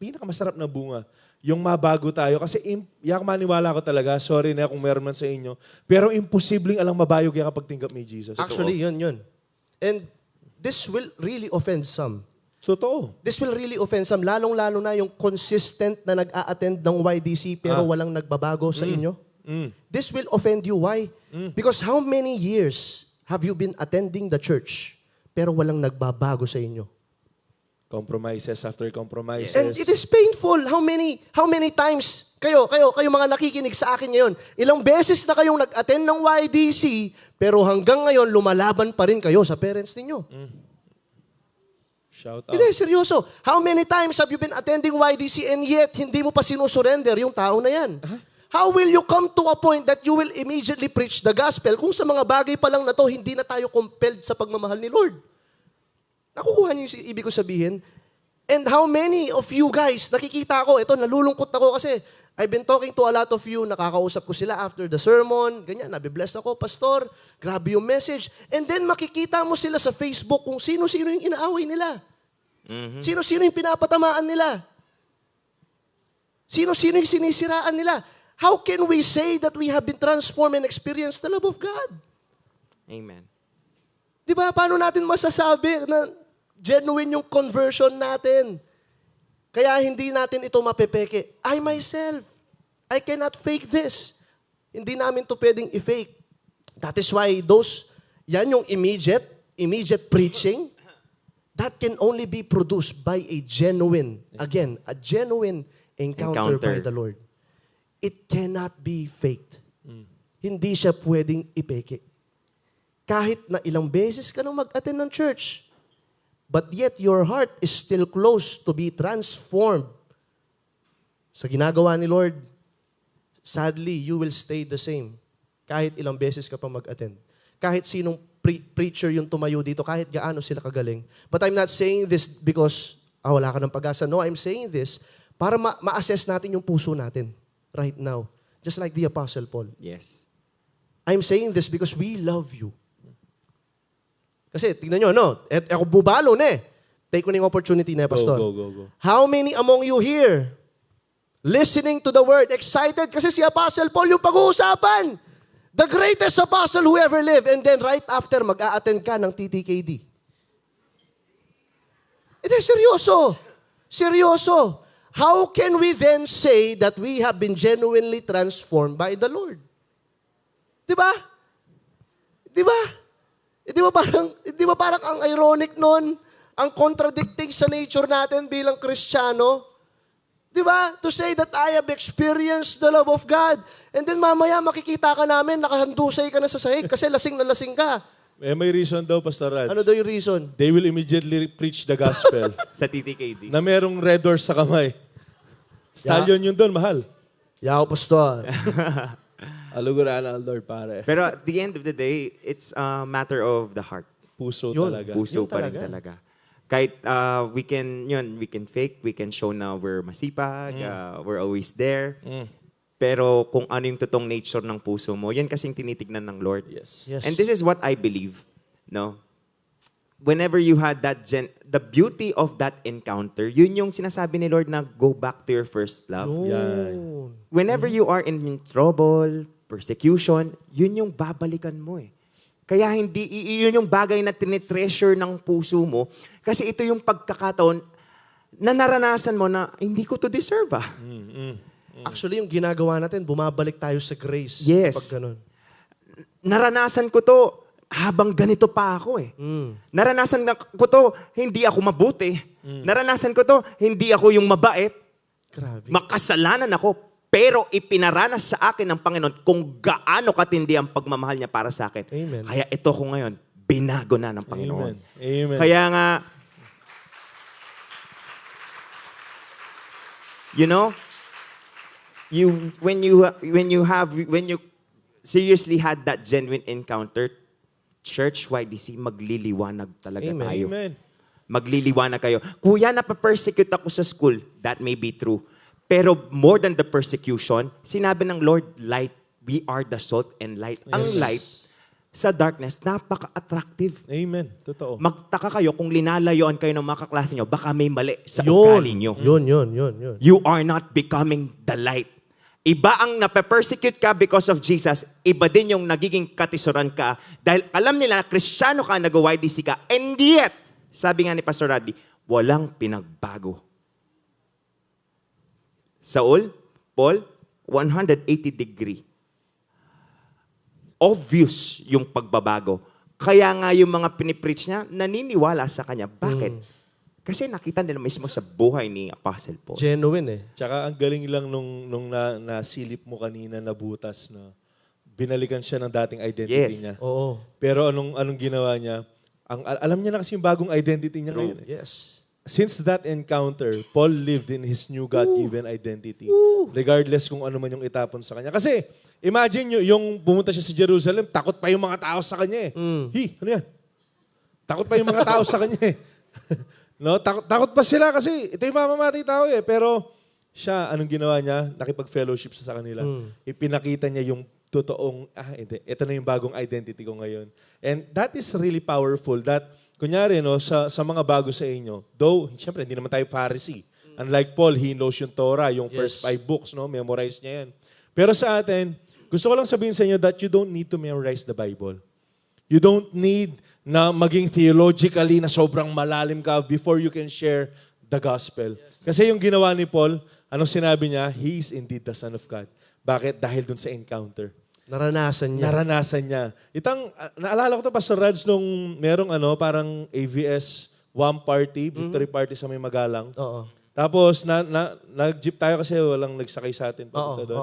Speaker 1: pinakamasarap na bunga. Yung mabago tayo. Kasi maniwala ko talaga, sorry na kung meron man sa inyo, pero imposibleng alang mabayog yan kapag tinggap ni Jesus.
Speaker 2: Actually, yun. And this will really offend some.
Speaker 1: Totoo.
Speaker 2: This will really offend some, lalong-lalo na yung consistent na nag-a-attend ng YDC pero walang nagbabago sa inyo. This will offend you. Why? Because how many years have you been attending the church pero walang nagbabago sa inyo?
Speaker 1: Compromises after compromises.
Speaker 2: And it is painful. How many times kayo mga nakikinig sa akin ngayon, ilang beses na kayong nag-attend ng YDC pero hanggang ngayon lumalaban pa rin kayo sa parents ninyo.
Speaker 1: Shout out.
Speaker 2: Hindi, seryoso. How many times have you been attending YDC and yet hindi mo pa sinusurrender yung tao na yan? How will you come to a point that you will immediately preach the gospel kung sa mga bagay pa lang na to, hindi na tayo compelled sa pagmamahal ni Lord? Nakukuha niyo yung ibig ko sabihin? And how many of you guys, nakikita ko, ito, nalulungkot ako kasi I've been talking to a lot of you, nakakausap ko sila after the sermon, ganyan, nabibless ako, pastor, grabe yung message. And then makikita mo sila sa Facebook kung sino-sino yung inaaway nila. Sino-sino yung pinapatamaan nila. Sino-sino yung sinisiraan nila. How can we say that we have been transformed and experienced the love of God?
Speaker 3: Amen.
Speaker 2: Di ba? Paano natin masasabi na genuine yung conversion natin? Kaya hindi natin ito mapepeke. I myself, I cannot fake this. Hindi namin to pwedeng i-fake. That is why yan yung immediate preaching, that can only be produced by a genuine encounter by the Lord. It cannot be faked. Hindi siya pwedeng ipeke. Kahit na ilang beses ka nang mag-attend ng church, but yet your heart is still close to be transformed sa ginagawa ni Lord, sadly, you will stay the same. Kahit ilang beses ka pa mag-attend. Kahit sinong preacher yung tumayo dito, kahit gaano sila kagaling. But I'm not saying this because wala ka ng pag-asa. No, I'm saying this para ma-assess natin yung puso natin right now. Just like the Apostle Paul.
Speaker 3: Yes.
Speaker 2: I'm saying this because we love you. Kasi, tingnan nyo, no? Ako bubalo na eh. Take ko na yung opportunity na, Pastor.
Speaker 1: Go.
Speaker 2: How many among you here, listening to the word, excited kasi si Apostle Paul yung pag-uusapan? The greatest apostle who ever lived. And then right after, mag-a-attend ka ng TTKD. Ito, seryoso. Seryoso. How can we then say that we have been genuinely transformed by the Lord? Diba? Diba? Di ba parang ang ironic nun? Ang contradicting sa nature natin bilang Kristiyano? Di ba? To say that I have experienced the love of God. And then mamaya makikita ka namin, nakahandusay ka na sa sahig kasi lasing na lasing ka.
Speaker 1: May reason daw, Pastor Raj.
Speaker 2: Ano daw yung reason?
Speaker 1: They will immediately preach the gospel.
Speaker 3: Sa TTKD.
Speaker 1: Na merong red doors sa kamay. Stallion yun doon, mahal.
Speaker 2: Yaw, Pastor.
Speaker 1: Aluguraan ang Lord, pare.
Speaker 3: Pero at the end of the day, it's a matter of the heart.
Speaker 1: Puso
Speaker 2: Yun.
Speaker 1: talaga.
Speaker 3: Puso
Speaker 2: Yun
Speaker 3: pa rin
Speaker 2: talaga.
Speaker 3: talaga. Kahit we can fake, we can show na we're masipag, we're always there. Pero kung ano yung totoong nature ng puso mo, yan kasing tinitignan ng Lord.
Speaker 1: Yes.
Speaker 2: Yes.
Speaker 3: And this is what I believe, no? Whenever you had the beauty of that encounter, yun yung sinasabi ni Lord na go back to your first love.
Speaker 2: Yun.
Speaker 3: Whenever you are in trouble, persecution, yun yung babalikan mo eh. Kaya yun yung bagay na tinitreasure ng puso mo. Kasi ito yung pagkakataon na naranasan mo na hindi ko to deserve ah.
Speaker 2: Actually, yung ginagawa natin, bumabalik tayo sa grace.
Speaker 3: Yes.
Speaker 2: Pag ganun.
Speaker 3: Naranasan ko to habang ganito pa ako eh. Naranasan ko to, hindi ako mabuti. Naranasan ko to, hindi ako yung mabait.
Speaker 2: Grabe.
Speaker 3: Makasalanan ako, pero ipinaranas sa akin ng Panginoon kung gaano katindi ang pagmamahal niya para sa akin.
Speaker 2: Amen.
Speaker 3: Kaya ito ko ngayon, binago na ng Panginoon.
Speaker 1: Amen.
Speaker 3: Kaya nga, you know, when you seriously had that genuine encounter, Church YDC, magliliwanag talaga
Speaker 2: Amen.
Speaker 3: tayo.
Speaker 1: Amen.
Speaker 3: Magliliwanag kayo. Kuya, napapersecute ako sa school. That may be true. Pero more than the persecution, sinabi ng Lord, light. We are the salt and light. Ang light sa darkness, napaka-attractive.
Speaker 1: Amen. Totoo.
Speaker 3: Magtaka kayo kung linalayoan kayo ng mga kaklase nyo, baka may mali sa
Speaker 2: Yun.
Speaker 3: ugali nyo.
Speaker 2: Yun.
Speaker 3: You are not becoming the light. Iba ang nape-persecute ka because of Jesus, iba din yung nagiging katisuran ka dahil alam nila na Kristiyano ka, nag-YDC ka, and yet, sabi nga ni Pastor Raddy, walang pinagbago. Saul, Paul, 180 degree. Obvious yung pagbabago. Kaya nga yung mga pinipreach niya, naniniwala sa kanya. Bakit? Kasi nakita nila mismo sa buhay ni Apostle Paul.
Speaker 2: Genuine eh.
Speaker 1: Tsaka ang galing lang nung nasilip mo kanina na butas na binalikan siya ng dating identity
Speaker 3: Yes.
Speaker 1: niya.
Speaker 2: Oo.
Speaker 1: Pero anong ginawa niya? Alam niya na kasi yung bagong identity niya ngayon.
Speaker 2: Yes.
Speaker 1: Since that encounter, Paul lived in his new God-given identity. Regardless kung ano man yung itapon sa kanya. Kasi, imagine nyo, yung pumunta siya sa Jerusalem, takot pa yung mga tao sa kanya eh. Ano yan? Takot pa yung mga tao sa kanya eh. No, takot pa sila kasi ito yung mamamatay tao eh. Pero siya, anong ginawa niya? Nakipag-fellowship siya sa kanila. Ipinakita niya yung totoong, ito na yung bagong identity ko ngayon. And that is really powerful that, kunyari, no, sa mga bago sa inyo, though, siyempre, hindi naman tayo Pharisee. Unlike Paul, he knows yung Torah, yung first 5 books, no? Memorize niya yan. Pero sa atin, gusto ko lang sabihin sa inyo that you don't need to memorize the Bible. You don't need na maging theologically na sobrang malalim ka before you can share the gospel. Kasi yung ginawa ni Paul, anong sinabi niya? He is indeed the Son of God. Bakit? Dahil dun sa encounter.
Speaker 2: Naranasan niya.
Speaker 1: Naranasan niya. Naalala ko to, Pastor Rads, nung merong parang AVS party, victory party sa may Magalang.
Speaker 2: Oo.
Speaker 1: Tapos, nag-jeep tayo kasi walang nagsakay sa atin.
Speaker 2: Oo.
Speaker 1: Doon.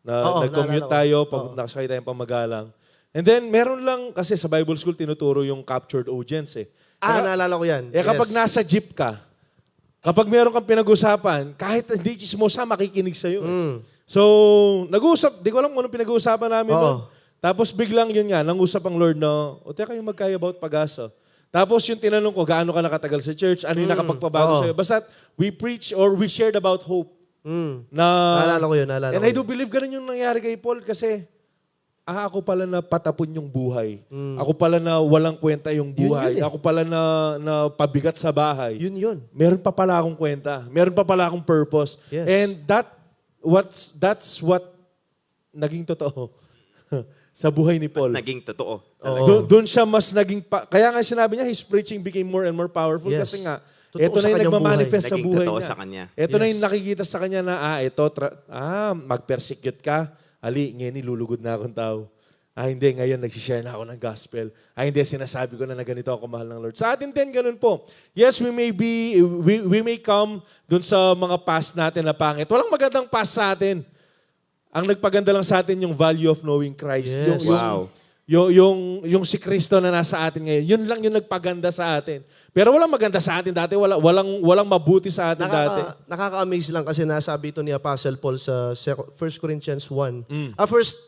Speaker 2: Oo,
Speaker 1: Nag-commute
Speaker 2: naalala ko.
Speaker 1: tayo,
Speaker 2: Oo.
Speaker 1: nakasakay tayong pamagalang. And then, meron lang, kasi sa Bible School, tinuturo yung captured audience eh.
Speaker 2: Naalala ko yan.
Speaker 1: Kapag
Speaker 2: Yes.
Speaker 1: nasa jeep ka, kapag meron kang pinag-usapan, kahit hindi chismosa, makikinig sa'yo. So, nag-uusap, di ko alam kung anong pinag-uusapan namin
Speaker 2: Oo.
Speaker 1: doon. Tapos biglang yun nga, nangusap ang Lord na, teka kayo magkaya about pag-asa. Tapos yung tinanong ko, gaano ka nakatagal sa church? Ano yung nakapagpabago
Speaker 2: Oo.
Speaker 1: sa'yo? Basta we preach or we shared about hope.
Speaker 2: Naalala ko yun.
Speaker 1: And I do believe ganun yung nangyari kay Paul kasi ako pala na patapon yung buhay. Ako pala na walang kwenta yung buhay.
Speaker 2: Yun eh.
Speaker 1: Ako pala na pabigat sa bahay.
Speaker 2: Yun.
Speaker 1: Meron pa pala akong kwenta. Meron pa pala akong purpose.
Speaker 2: Yes.
Speaker 1: And that's what naging totoo sa buhay ni Paul.
Speaker 3: Mas naging totoo.
Speaker 1: Doon siya mas naging... kaya nga sinabi niya, his preaching became more and more powerful
Speaker 2: Yes.
Speaker 1: kasi nga,
Speaker 2: Totoo
Speaker 1: ito
Speaker 2: sa
Speaker 1: na yung
Speaker 2: kanyang
Speaker 1: nagmamanifest sa
Speaker 3: Naging
Speaker 1: buhay
Speaker 3: totoo
Speaker 1: niya.
Speaker 3: sa kanya.
Speaker 1: Ito na yung nakikita sa kanya na, mag-persecute ka. Ali, ngayon nilulugod na akong tao. Hindi, ngayon nagsishare na ako ng gospel. Hindi, sinasabi ko na ganito ako mahal ng Lord. Sa atin din, ganun po. Yes, we may come dun sa mga past natin na pangit. Walang magandang past sa atin. Ang nagpaganda lang sa atin yung value of knowing Christ.
Speaker 2: Yes.
Speaker 1: Yung si Kristo na nasa atin ngayon, yun lang yung nagpaganda sa atin. Pero walang maganda sa atin dati, walang mabuti sa atin dati.
Speaker 2: Nakaka-amaze lang kasi nasabi ito ni Apostle Paul sa 1 Corinthians 1. 1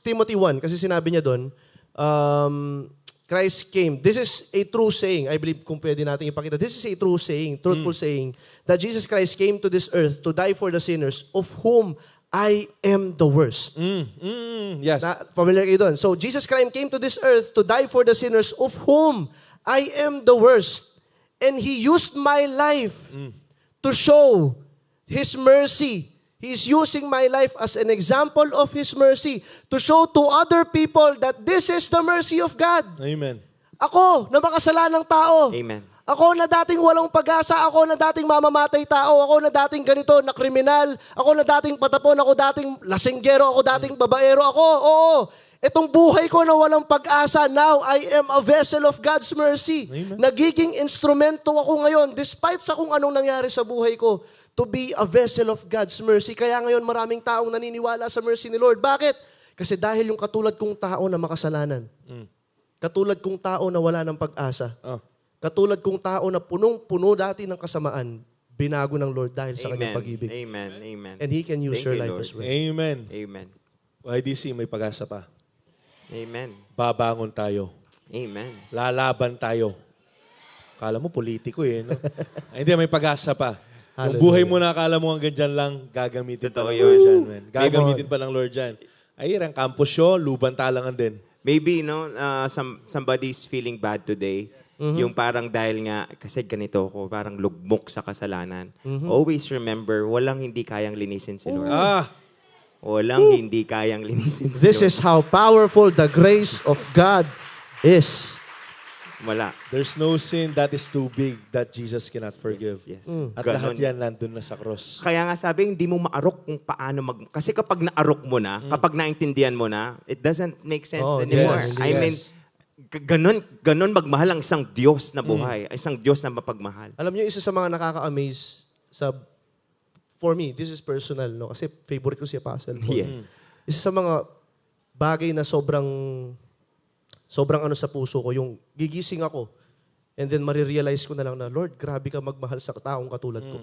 Speaker 2: Timothy 1 kasi sinabi niya doon, Christ came. This is a true saying. I believe kung pwede natin ipakita. This is a true saying, truthful saying, that Jesus Christ came to this earth to die for the sinners, of whom I am the worst.
Speaker 1: Yes.
Speaker 2: Familiar kayo doon? So, Jesus Christ came to this earth to die for the sinners of whom I am the worst. And He used my life to show His mercy. He's using my life as an example of His mercy to show to other people that this is the mercy of God.
Speaker 1: Amen.
Speaker 2: Ako, na makasalanang tao.
Speaker 3: Amen.
Speaker 2: Ako na dating walang pag-asa, ako na dating mamamatay tao, ako na dating ganito, na kriminal, ako na dating patapon, ako dating lasinggero, ako dating babaero, oo. Itong buhay ko na walang pag-asa, now I am a vessel of God's mercy.
Speaker 1: Amen.
Speaker 2: Nagiging instrumento ako ngayon, despite sa kung anong nangyari sa buhay ko, to be a vessel of God's mercy. Kaya ngayon maraming taong naniniwala sa mercy ni Lord. Bakit? Kasi dahil yung katulad kong tao na makasalanan, katulad kong tao na wala ng pag-asa,
Speaker 1: Oh.
Speaker 2: katulad kong tao na punong-puno dati ng kasamaan, binago ng Lord dahil sa kanyang pag-ibig.
Speaker 3: Amen. Amen.
Speaker 2: And He can use
Speaker 3: Thank
Speaker 2: your
Speaker 3: you,
Speaker 2: life
Speaker 3: Lord.
Speaker 2: as well.
Speaker 1: Amen.
Speaker 3: Amen.
Speaker 1: YDC, may pag-asa pa.
Speaker 3: Amen.
Speaker 1: Babangon tayo.
Speaker 3: Amen.
Speaker 1: Lalaban tayo. Kala mo politiko no? Ay, hindi, may pag-asa pa. Yung
Speaker 2: Hallelujah.
Speaker 1: buhay mo na akala mo hanggang dyan lang, gagamitin pa
Speaker 3: Totoo
Speaker 1: ng
Speaker 3: yun.
Speaker 1: Lord dyan, man.
Speaker 2: Come
Speaker 1: Gagamitin
Speaker 2: on.
Speaker 1: pa ng Lord dyan. Ay, ang campus show, luban talangan din.
Speaker 3: Maybe, somebody's feeling bad today. Yung parang dahil nga, kasi ganito ako, parang lugmok sa kasalanan. Always remember, walang hindi kayang linisin si Lord. Walang hindi kayang linisin si
Speaker 2: This
Speaker 3: Lord.
Speaker 2: is how powerful the grace of God is.
Speaker 3: Wala.
Speaker 1: There's no sin that is too big that Jesus cannot forgive.
Speaker 3: Yes.
Speaker 1: At
Speaker 3: Ganon.
Speaker 1: lahat yan nandun na sa cross.
Speaker 3: Kaya nga sabi, hindi mo maarok kung paano Kasi kapag naarok mo na, kapag naintindihan mo na, it doesn't make sense
Speaker 2: Oh,
Speaker 3: anymore.
Speaker 2: yes,
Speaker 3: I mean,
Speaker 2: yes.
Speaker 3: ganon magmahal ang isang Diyos na buhay, isang Diyos na mapagmahal.
Speaker 2: Alam niyo, isa sa mga nakaka-amaze for me, this is personal, no? Kasi favorite ko si Apostle Paul.
Speaker 3: Yes.
Speaker 2: Isa sa mga bagay na sobrang ano sa puso ko, yung gigising ako, and then marirealize ko na lang na, Lord, grabe ka magmahal sa taong katulad ko.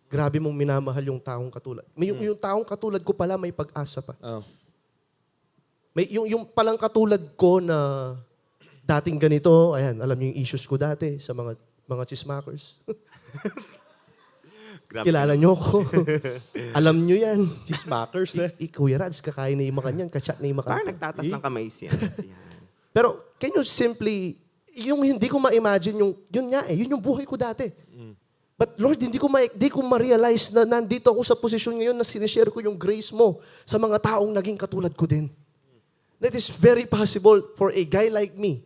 Speaker 2: Grabe mong minamahal yung taong katulad. Yung taong katulad ko pala may pag-asa pa.
Speaker 1: Oh.
Speaker 2: May yung palang katulad ko na dating ganito, ayan, alam niyo yung issues ko dati sa mga chismakers.
Speaker 3: Grabe.
Speaker 2: Kilala niyo ako. Alam niyo yan.
Speaker 1: Chismakers
Speaker 2: Kuya Rads, kakain na yung makanyan, kachat na yung
Speaker 3: Parang
Speaker 2: makanto.
Speaker 3: nagtatas ng kamay siya.
Speaker 2: Pero can you simply, yung hindi ko ma-imagine yun yung buhay ko dati. But Lord, hindi ko ma-realize na nandito ako sa posisyon ngayon na sinishare ko yung grace mo sa mga taong naging katulad ko din. That is very possible for a guy like me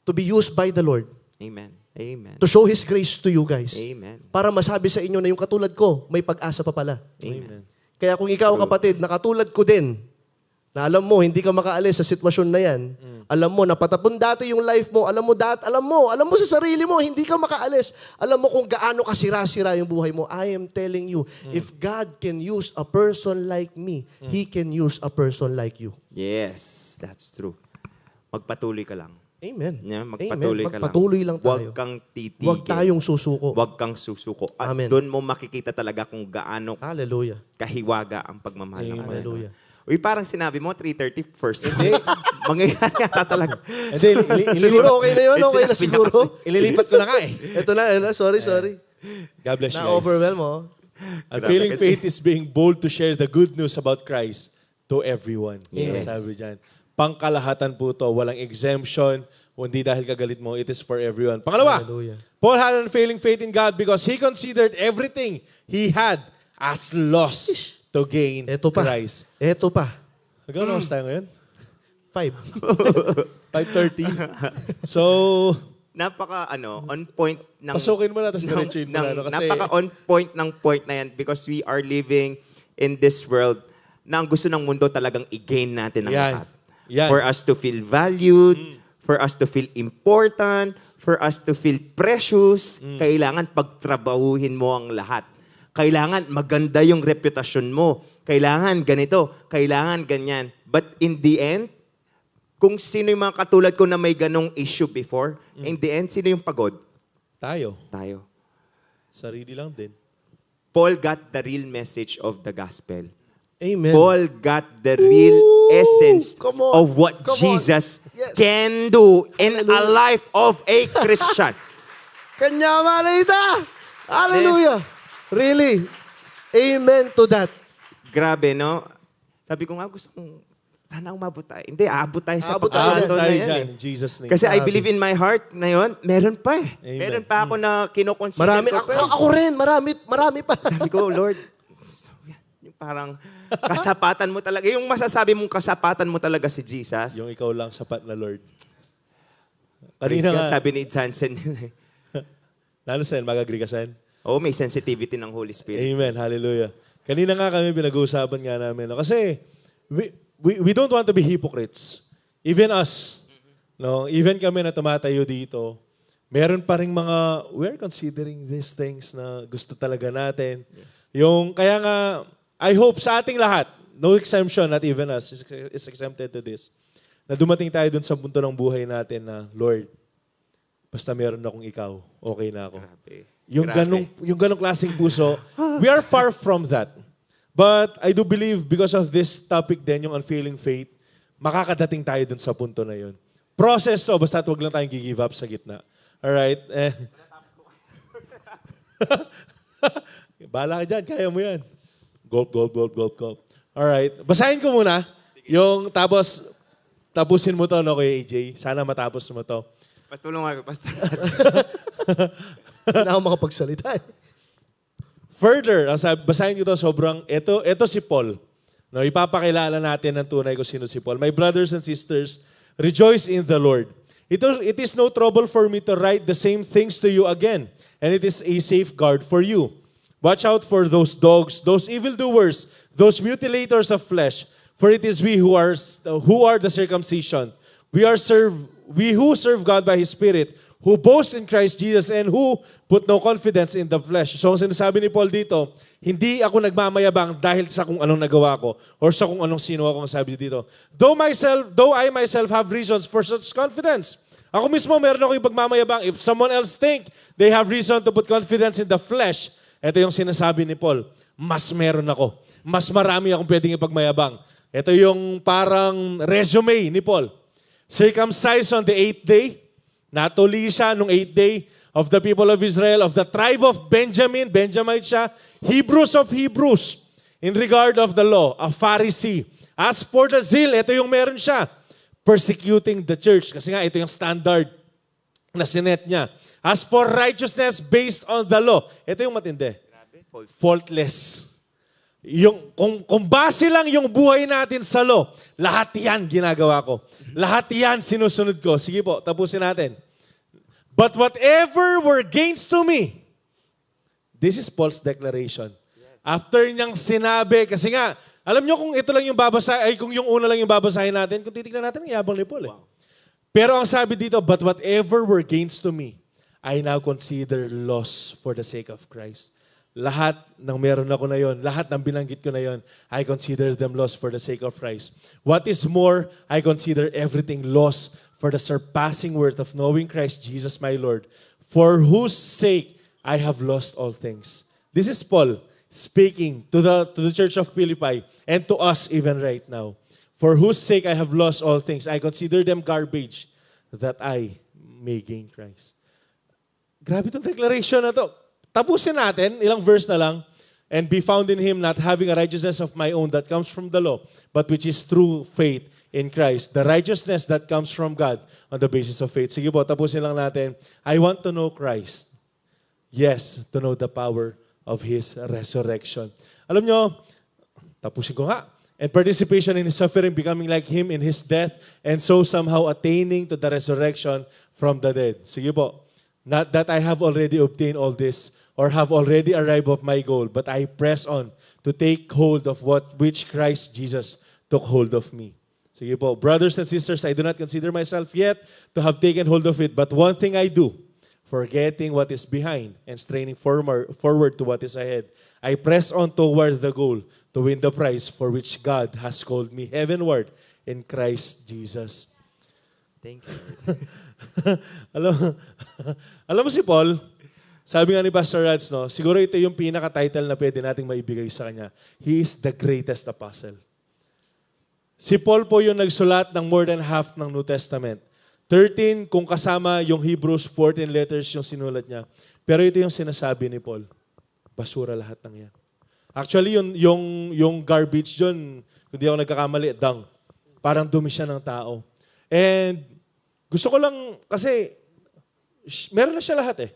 Speaker 2: to be used by the Lord
Speaker 3: Amen. Amen.
Speaker 2: to show His grace to you guys.
Speaker 3: Amen.
Speaker 2: Para masabi sa inyo na yung katulad ko, may pag-asa pa pala.
Speaker 3: Amen.
Speaker 2: Kaya kung ikaw, kapatid, na katulad ko din, na alam mo, hindi ka makaalis sa sitwasyon na yan, alam mo, napatapon dati yung life mo, alam mo sa sarili mo, hindi ka makaalis. Alam mo kung gaano kasira-sira yung buhay mo. I am telling you, if God can use a person like me, He can use a person like you.
Speaker 3: Yes, that's true. Magpatuloy ka lang.
Speaker 2: Amen.
Speaker 3: Yeah,
Speaker 2: Amen.
Speaker 3: magpatuloy ka lang.
Speaker 2: Magpatuloy lang tayo.
Speaker 3: Huwag kang titigil.
Speaker 2: Huwag tayong susuko.
Speaker 3: Huwag kang susuko. At
Speaker 2: Amen.
Speaker 3: doon mo makikita talaga kung gaano
Speaker 2: Hallelujah.
Speaker 3: kahiwaga ang pagmamahal ng Panginoon.
Speaker 2: Hallelujah.
Speaker 3: Uy, parang sinabi mo, 3:30 first. Mangyayari yata talaga.
Speaker 1: Hindi,
Speaker 2: Siguro okay na yun, okay na
Speaker 3: Sinabi na
Speaker 2: siguro.
Speaker 1: ililipat ko na nga
Speaker 2: Ito na, sorry.
Speaker 1: God bless you guys.
Speaker 2: Na-overwhelm mo.
Speaker 1: And
Speaker 3: Grabe
Speaker 1: feeling
Speaker 3: kasi.
Speaker 1: faith is being bold to share the good news about Christ to everyone.
Speaker 3: Yes.
Speaker 1: Sabi dyan. Pangkalahatan po to. Walang exemption. Hindi dahil kagalit mo. It is for everyone. Pangalawa,
Speaker 2: Hallelujah.
Speaker 1: Paul had unfailing faith in God because he considered everything he had as loss to gain
Speaker 2: Ito pa.
Speaker 1: Christ.
Speaker 2: Ito pa.
Speaker 1: Hanggang oras tayo ngayon?
Speaker 2: 5.
Speaker 1: 5:30. So,
Speaker 3: On point ng...
Speaker 1: pasukin mo na, tapos diretsuhin mo na. Kasi,
Speaker 3: Napaka-on point ng point na yan because we are living in this world na ang gusto ng mundo talagang i-gain natin ang
Speaker 1: Yan.
Speaker 3: lahat.
Speaker 1: Yan.
Speaker 3: For us to feel valued, for us to feel important, for us to feel precious, kailangan pagtrabahuhin mo ang lahat. Kailangan maganda yung reputasyon mo. Kailangan ganito, kailangan ganyan. But in the end, kung sino yung mga katulad ko na may ganong issue before, in the end, sino yung pagod?
Speaker 1: tayo.
Speaker 3: Tayo.
Speaker 1: Sarili lang din.
Speaker 3: Paul got the real message of the gospel.
Speaker 2: Amen.
Speaker 3: Paul got the real essence
Speaker 2: Come on.
Speaker 3: of what
Speaker 2: Come on.
Speaker 3: Jesus
Speaker 2: Yes.
Speaker 3: can do in a life of a Christian.
Speaker 2: Kanya malayta! Hallelujah! Really? Amen to that.
Speaker 3: Grabe, no? Sabi ko nga, gusto kong, sana umabot tayo. Hindi, aabot tayo sa
Speaker 2: Aabot tayo
Speaker 3: pagkakataon na
Speaker 1: tayo
Speaker 3: yan.
Speaker 1: dyan,
Speaker 3: Eh.
Speaker 1: in Jesus' name.
Speaker 3: Kasi I believe in my heart na yun, meron pa eh.
Speaker 1: Amen.
Speaker 3: Meron pa ako na kinoconsider
Speaker 2: Marami.
Speaker 3: ko. Pero
Speaker 2: Ako rin, marami pa.
Speaker 3: sabi ko, Lord, so, yung parang kasapatan mo talaga. Yung masasabi mong kasapatan mo talaga si Jesus.
Speaker 1: Yung ikaw lang sapat na Lord.
Speaker 3: Praise
Speaker 1: Kanina
Speaker 3: God,
Speaker 1: nga,
Speaker 3: sabi ni Jansen.
Speaker 1: Lalo Sen, mag-agree ka Sen?
Speaker 3: Oo, may sensitivity ng Holy Spirit.
Speaker 1: Amen, hallelujah. Kanina nga kami pinag-uusapan nga namin. No? Kasi we don't want to be hypocrites. Even us. No? Even kami na tumatayo dito, meron pa ring mga, we're considering these things na gusto talaga natin. Yung, kaya nga, I hope sa ating lahat, no exemption, not even us, is exempted to this, na dumating tayo dun sa punto ng buhay natin na, Lord, basta meron akong ikaw, okay na ako.
Speaker 3: Grabe.
Speaker 1: Yung
Speaker 3: Grabe.
Speaker 1: ganong klaseng puso, we are far from that. But I do believe because of this topic din, yung unfailing faith, makakadating tayo dun sa punto na yun. Process to, basta wag lang tayong give up sa gitna. Alright? Bahala ka dyan, kaya mo yan. Gulp, gulp, gulp, gulp, gulp. Alright, basahin ko muna. Yung tapusin mo to, no, Kuya AJ. Sana matapos mo to.
Speaker 3: Pastulong ako, pastor.
Speaker 2: Hindi na ako makapagsalita.
Speaker 1: Further, basahin ko to sobrang, ito si Paul. No, ipapakilala natin ng tunay kung sino si Paul. My brothers and sisters, rejoice in the Lord. It is no trouble for me to write the same things to you again, and it is a safeguard for you. Watch out for those dogs, those evildoers, those mutilators of flesh, for it is we who are the circumcision. We who serve God by His Spirit, who boast in Christ Jesus and who put no confidence in the flesh. So ang sinasabi ni Paul dito, hindi ako nagmamayabang dahil sa kung anong nagawa ko or sa kung anong sino ako, ang sabi dito. Though I myself have reasons for such confidence. Ako mismo meron akong ipagmamayabang. If someone else think they have reason to put confidence in the flesh, ito yung sinasabi ni Paul, mas meron ako. Mas marami akong pwedeng ipagmayabang. Ito yung parang resume ni Paul. Circumcised on the 8th day, natuli siya nung 8th day of the people of Israel, of the tribe of Benjamin, Benjamite siya, Hebrews of Hebrews, in regard of the law, a Pharisee. As for the zeal, ito yung meron siya, persecuting the church. Kasi nga, ito yung standard na sinet niya. As for righteousness based on the law, ito yung matindi. Faultless. Yung, kung base lang yung buhay natin sa law, lahat yan ginagawa ko. Lahat yan sinusunod ko. Sige po, tapusin natin. But whatever were gains to me, this is Paul's declaration. After niyang sinabi, kasi nga, alam niyo kung ito lang yung kung yung una lang yung babasahin natin, kung titignan natin, ang yabang ni Paul eh. Wow. Pero ang sabi dito, but whatever were gains to me, I now consider loss for the sake of Christ. Lahat ng meron ako na yon, lahat ng binanggit ko na yon, I consider them lost for the sake of Christ. What is more, I consider everything lost for the surpassing worth of knowing Christ Jesus my Lord, for whose sake I have lost all things. This is Paul speaking to the church of Philippi and to us even right now. For whose sake I have lost all things, I consider them garbage, that I may gain Christ. Grabe itong declaration na to. Tapusin natin, ilang verse na lang. And be found in Him, not having a righteousness of my own that comes from the law, but which is through faith in Christ. The righteousness that comes from God on the basis of faith. Sige po, tapusin lang natin. I want to know Christ. Yes, to know the power of His resurrection. Alam nyo, tapusin ko nga. And participation in His suffering, becoming like Him in His death, and so somehow attaining to the resurrection from the dead. Sige po. Not that I have already obtained all this, or have already arrived at my goal, but I press on to take hold of which Christ Jesus took hold of me. Sige po, brothers and sisters, I do not consider myself yet to have taken hold of it, but one thing I do, forgetting what is behind and straining forward to what is ahead, I press on toward the goal to win the prize for which God has called me heavenward in Christ Jesus.
Speaker 3: Thank you.
Speaker 1: alam mo si Paul, sabi nga ni Pastor Rads, no, siguro ito yung pinaka-title na pwede nating maibigay sa kanya. He is the greatest apostle. Si Paul po yung nagsulat ng more than half ng New Testament. 13 kung kasama yung Hebrews, 14 letters yung sinulat niya. Pero ito yung sinasabi ni Paul. Basura lahat ng yan. Actually, yung garbage dyan, kung di ako nagkakamali, dung. Parang dumi siya ng tao. And gusto ko lang, kasi meron na siya lahat eh.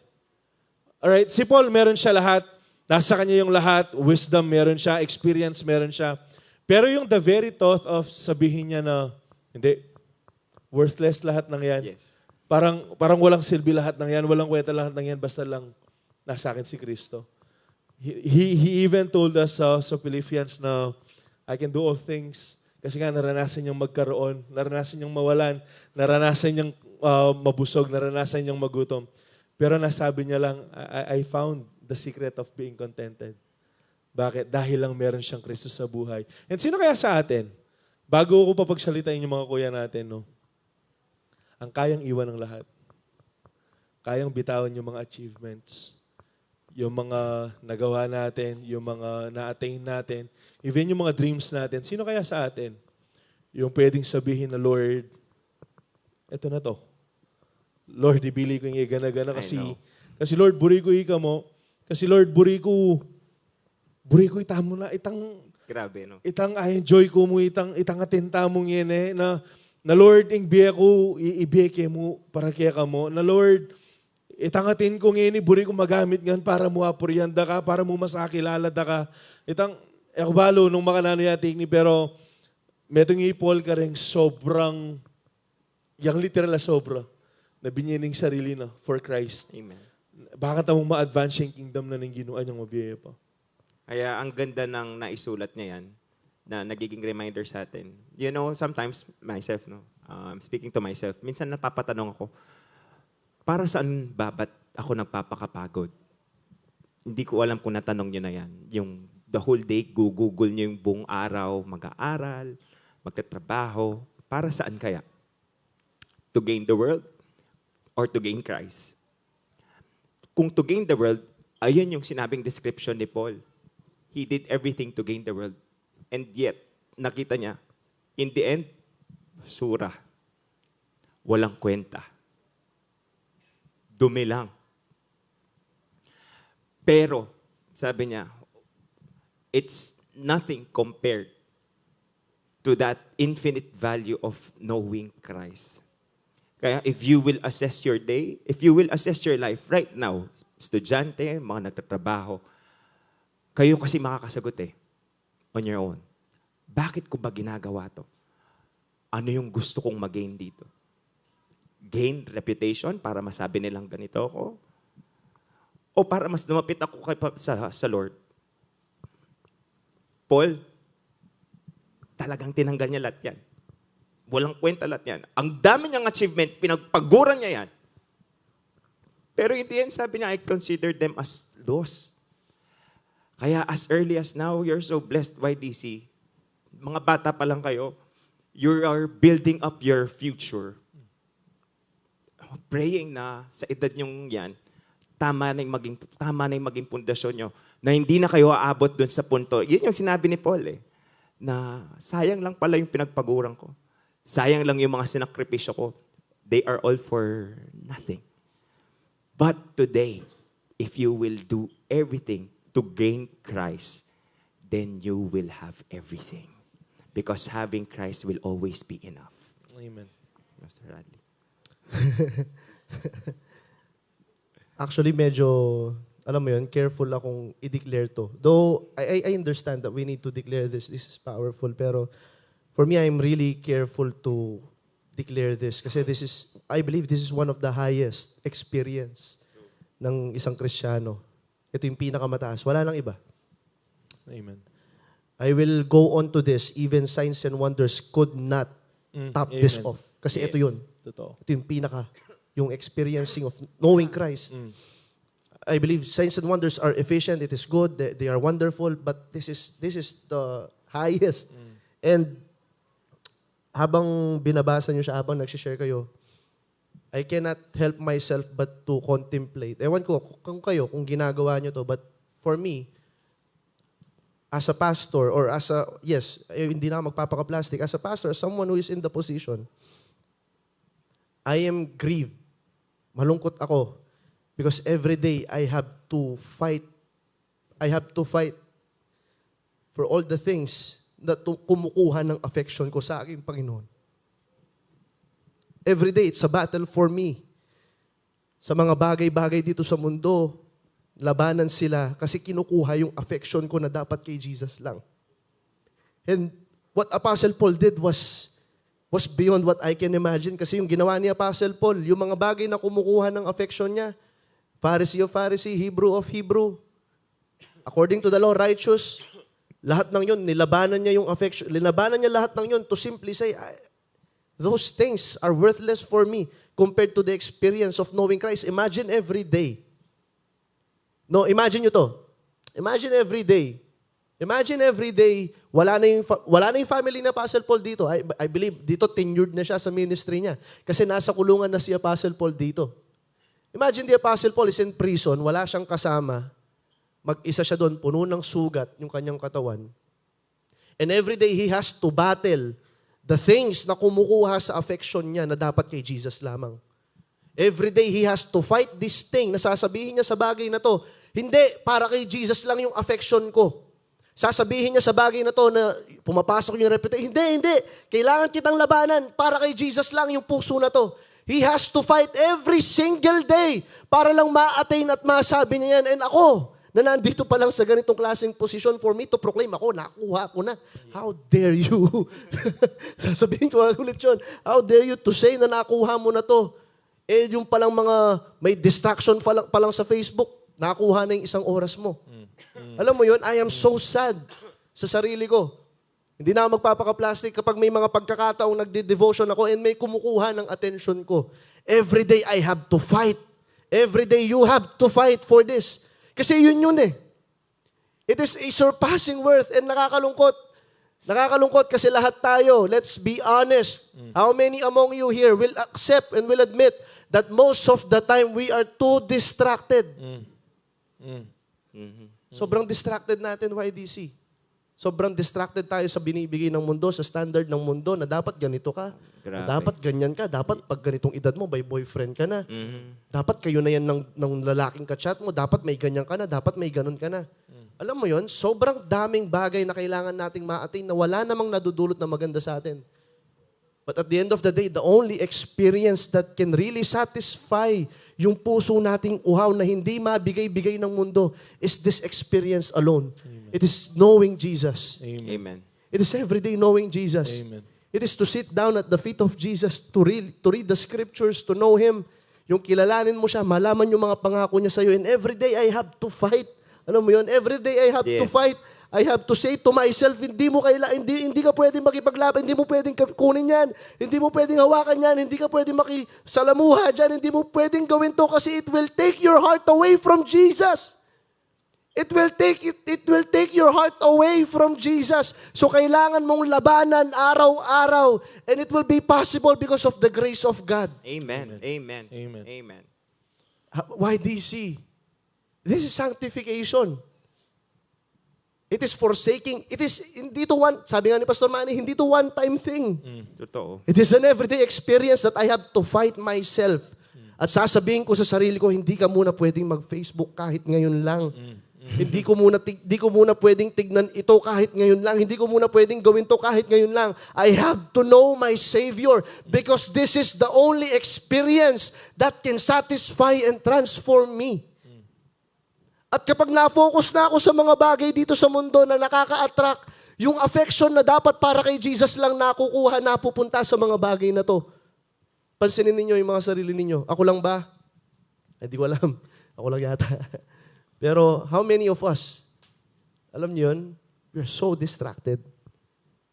Speaker 1: Alright, si Paul meron siya lahat. Nasa kanya yung lahat. Wisdom meron siya. Experience meron siya. Pero yung the very thought of sabihin niya na, hindi, worthless lahat ng yan.
Speaker 3: Yes.
Speaker 1: Parang walang silbi lahat ng yan. Walang kwenta lahat ng yan. Basta lang nasa akin si Kristo. He even told us sa Philippians na I can do all things. Kasi nga naranasan niyang magkaroon. Naranasan niyang mawalan. Naranasan niyang mabusog. Naranasan niyang magutom. Pero nasabi niya lang, I found the secret of being contented. Bakit? Dahil lang meron siyang Kristo sa buhay. And sino kaya sa atin? Bago ko papagsalitain yung mga kuya natin, no? Ang kayang iwan ng lahat. Kayang bitawan yung mga achievements. Yung mga nagawa natin, yung mga na-attain natin, even yung mga dreams natin. Sino kaya sa atin? Yung pwedeng sabihin na, Lord, eto na to. Lord, ibili ko yung igana-gana kasi Lord, buri ko ika mo. Kasi Lord, buri ko itang mo na,
Speaker 3: Grabe, no?
Speaker 1: itang I-enjoy ko mo, itang atinta mong yan eh, na Lord, ing biya ko, ibeke mo, para kaya ka mo. Na Lord, itangatin ko ngini, buri ko magamit ngan para mo apuryanda ka, para mo masakilala da ka. Ekbalo, nung makanano yating ni, pero metong ipol ka rin sobrang, yung literal na sobra, na binyining sarili na for Christ.
Speaker 3: Amen.
Speaker 1: Baka tamang ma-advance yung kingdom na nang ginuan yung mabiyaya pa.
Speaker 3: Kaya ang ganda ng naisulat niya yan, na nagiging reminder sa atin. You know, sometimes, myself, no? I'm speaking to myself. Minsan napapatanong ako, para saan babat ako nagpapakapagod? Hindi ko alam kung natanong niyo na yan. Yung the whole day, Google niyo yung buong araw, mag-aaral, magtatrabaho. Para saan kaya? To gain the world or to gain Christ? Kung to gain the world, ayun yung sinabing description ni Paul. He did everything to gain the world. And yet, nakita niya, in the end, sura. Walang kwenta. Dumi lang. Pero, sabi niya, it's nothing compared to that infinite value of knowing Christ. Kaya if you will assess your day, if you will assess your life right now, estudyante, mga nagtatrabaho, kayo kasi makakasagot on your own. Bakit ko ba ginagawa to? Ano yung gusto kong mag-gain dito? Gain reputation para masabi nilang ganito ako? O para mas lumapit ako sa Lord? Paul, talagang tinanggal niya lahat yan. Walang kwenta lahat yan. Ang dami niyang achievement, pinagpaguran niya yan. Pero in the end, sabi niya, I consider them as loss. Kaya as early as now, you're so blessed, YDC. Mga bata pa lang kayo, you are building up your future. Praying na sa edad nyong yan, tama na yung maging pundasyon nyo, na hindi na kayo aabot dun sa punto. Yun yung sinabi ni Paul na sayang lang pala yung pinagpaguran ko. Sayang lang yung mga sinakripisyo ko. They are all for nothing. But today, if you will do everything to gain Christ, then you will have everything. Because having Christ will always be enough.
Speaker 1: Amen.
Speaker 3: Pastor Radley.
Speaker 2: Actually, medyo, alam mo yun, careful akong i-declare to. Though, I understand that we need to declare this. This is powerful. Pero, for me, I'm really careful to declare this. Kasi I believe this is one of the highest experience ng isang Kristiyano. Ito yung pinakamataas. Wala nang iba.
Speaker 1: Amen.
Speaker 2: I will go on to this. Even signs and wonders could not top this
Speaker 1: Amen.
Speaker 2: off. Kasi ito yun.
Speaker 1: Totoo.
Speaker 2: Ito yung yung experiencing of knowing Christ. I believe signs and wonders are efficient. It is good. They are wonderful. But this is the highest. And habang binabasa nyo siya, habang nagsishare kayo, I cannot help myself but to contemplate. Ewan ko kung kung ginagawa nyo to. But for me, as a pastor or hindi na magpapaka-plastic, as a pastor, someone who is in the position, I am grieved. Malungkot ako. Because every day, I have to fight for all the things na kumukuha ng affection ko sa aking Panginoon. Every day, it's a battle for me. Sa mga bagay-bagay dito sa mundo, labanan sila kasi kinukuha yung affection ko na dapat kay Jesus lang. And what Apostle Paul did was beyond what I can imagine. Kasi yung ginawa ni Apostle Paul, yung mga bagay na kumukuha ng affection niya, Pharisee of Pharisee, Hebrew of Hebrew, according to the law, righteous, lahat ng yun, nilabanan niya yung affection, nilabanan niya lahat ng yun to simply say, those things are worthless for me compared to the experience of knowing Christ. Imagine every day. No, imagine nyo to. Imagine every day. Imagine every day, wala na yung family na Apostle Paul dito. I believe dito tenured na siya sa ministry niya. Kasi nasa kulungan na si Apostle Paul dito. Imagine the Apostle Paul is in prison, wala siyang kasama. Mag-isa siya doon, puno ng sugat yung kanyang katawan. And every day he has to battle the things na kumukuha sa affection niya na dapat kay Jesus lamang. Every day he has to fight this thing na sasabihin niya sa bagay na to, hindi, para kay Jesus lang yung affection ko. Sasabihin niya sa bagay na to na pumapasok yung reputation. Hindi. Kailangan kitang labanan. Para kay Jesus lang yung puso na to. He has to fight every single day para lang ma-attain at masabi niya yan. And ako, na nandito pa lang sa ganitong klaseng posisyon for me to proclaim, ako, nakuha ko na. How dare you? Sasabihin ko ulit yun. How dare you to say na nakuha mo na to? Eh, yung palang mga may distraction pa lang sa Facebook, nakuha na yung isang oras mo. Alam mo yun, I am so sad sa sarili ko. Hindi na ako magpapaka-plastic kapag may mga pagkakataong nagde-devotion ako and may kumukuha ng attention ko. Every day I have to fight. Every day you have to fight for this. Kasi yun eh. It is a surpassing worth and nakakalungkot. Nakakalungkot kasi lahat tayo, let's be honest. How many among you here will accept and will admit that most of the time we are too distracted? Sobrang distracted natin, YDC. Sobrang distracted tayo sa binibigay ng mundo, sa standard ng mundo na dapat ganito ka, na dapat ganyan ka, dapat pag ganitong edad mo, may boyfriend ka na. Dapat kayo na yan ng lalaking kachat mo, dapat may ganyan ka na, dapat may ganun ka na. Alam mo yon, sobrang daming bagay na kailangan nating ma-attain na wala namang nadudulot na maganda sa atin. But at the end of the day, the only experience that can really satisfy yung puso nating uhaw na hindi mabigay-bigay ng mundo is this experience alone. Amen. It is knowing Jesus.
Speaker 3: Amen.
Speaker 2: It is everyday knowing Jesus.
Speaker 1: Amen.
Speaker 2: It is to sit down at the feet of Jesus, to read the scriptures, to know Him. Yung kilalanin mo siya, malaman yung mga pangako niya sa'yo. And every day I have to fight. Alam mo yun? Every day I have to fight. I have to say to myself, hindi ka pwedeng makipaglaban, hindi mo pwedeng kunin yan, hindi mo pwedeng hawakan yan, hindi ka pwedeng makisalamuha dyan, hindi mo pwedeng gawin to kasi it will take your heart away from Jesus. It will take your heart away from Jesus. So kailangan mong labanan araw-araw and it will be possible because of the grace of God.
Speaker 3: Amen. Amen.
Speaker 1: Amen.
Speaker 3: Amen.
Speaker 2: YDC. This is sanctification. It is forsaking. It is, hindi to one, sabi nga ni Pastor Manny, hindi to one-time thing.
Speaker 3: Totoo.
Speaker 2: It is an everyday experience that I have to fight myself. At sasabihin ko sa sarili ko, hindi ka muna pwedeng mag-Facebook kahit ngayon lang. Hindi ko muna pwedeng tignan ito kahit ngayon lang. Hindi ko muna pwedeng gawin to kahit ngayon lang. I have to know my Savior because this is the only experience that can satisfy and transform me. At kapag na-focus na ako sa mga bagay dito sa mundo na nakaka-attract, yung affection na dapat para kay Jesus lang nakukuha, napupunta sa mga bagay na to. Pansinin ninyo yung mga sarili ninyo. Ako lang ba? Hindi ko alam. Ako lang yata. Pero how many of us, alam niyo yun, we're so distracted.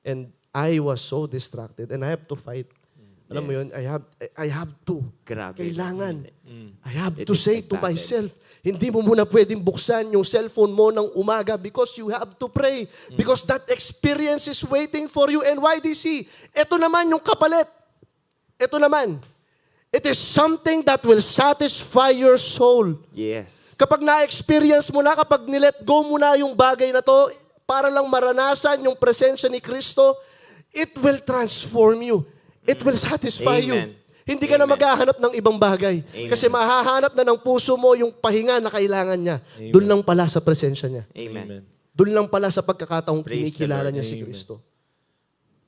Speaker 2: And I was so distracted and I have to fight. Alam mo yun, I have to.
Speaker 3: Grabe.
Speaker 2: Kailangan. I have
Speaker 3: It
Speaker 2: to
Speaker 3: is
Speaker 2: say to
Speaker 3: like that.
Speaker 2: myself, hindi mo muna pwedeng buksan yung cellphone mo ng umaga because you have to pray. Because that experience is waiting for you. And YDC, ito naman yung kapalit. Ito naman. It is something that will satisfy your soul.
Speaker 3: Yes.
Speaker 2: Kapag na-experience mo na, kapag nilet go mo na yung bagay na to, para lang maranasan yung presensya ni Kristo, it will transform you. It will satisfy you.
Speaker 3: Amen.
Speaker 2: Hindi ka na
Speaker 3: Amen.
Speaker 2: maghahanap ng ibang bagay.
Speaker 3: Amen.
Speaker 2: Kasi mahahanap na ng puso mo yung pahinga na kailangan niya. Doon lang pala sa presensya niya.
Speaker 3: Amen.
Speaker 1: Amen.
Speaker 2: Doon lang pala sa pagkakataong
Speaker 3: Praise the
Speaker 2: kinikilala
Speaker 3: Lord.
Speaker 2: niya si
Speaker 1: Amen.
Speaker 2: Kristo.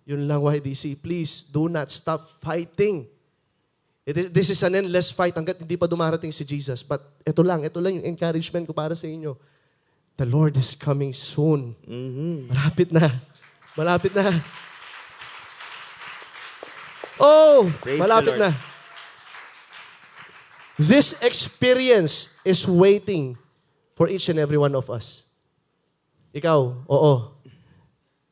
Speaker 2: Yun lang, YDC. Please, do not stop fighting. This is an endless fight hanggat hindi pa dumarating si Jesus. But ito lang yung encouragement ko para sa inyo. The Lord is coming soon. Malapit na. Malapit na. Oh,
Speaker 3: Praise
Speaker 2: malapit
Speaker 3: the Lord.
Speaker 2: na. This experience is waiting for each and every one of us. Ikaw, oo.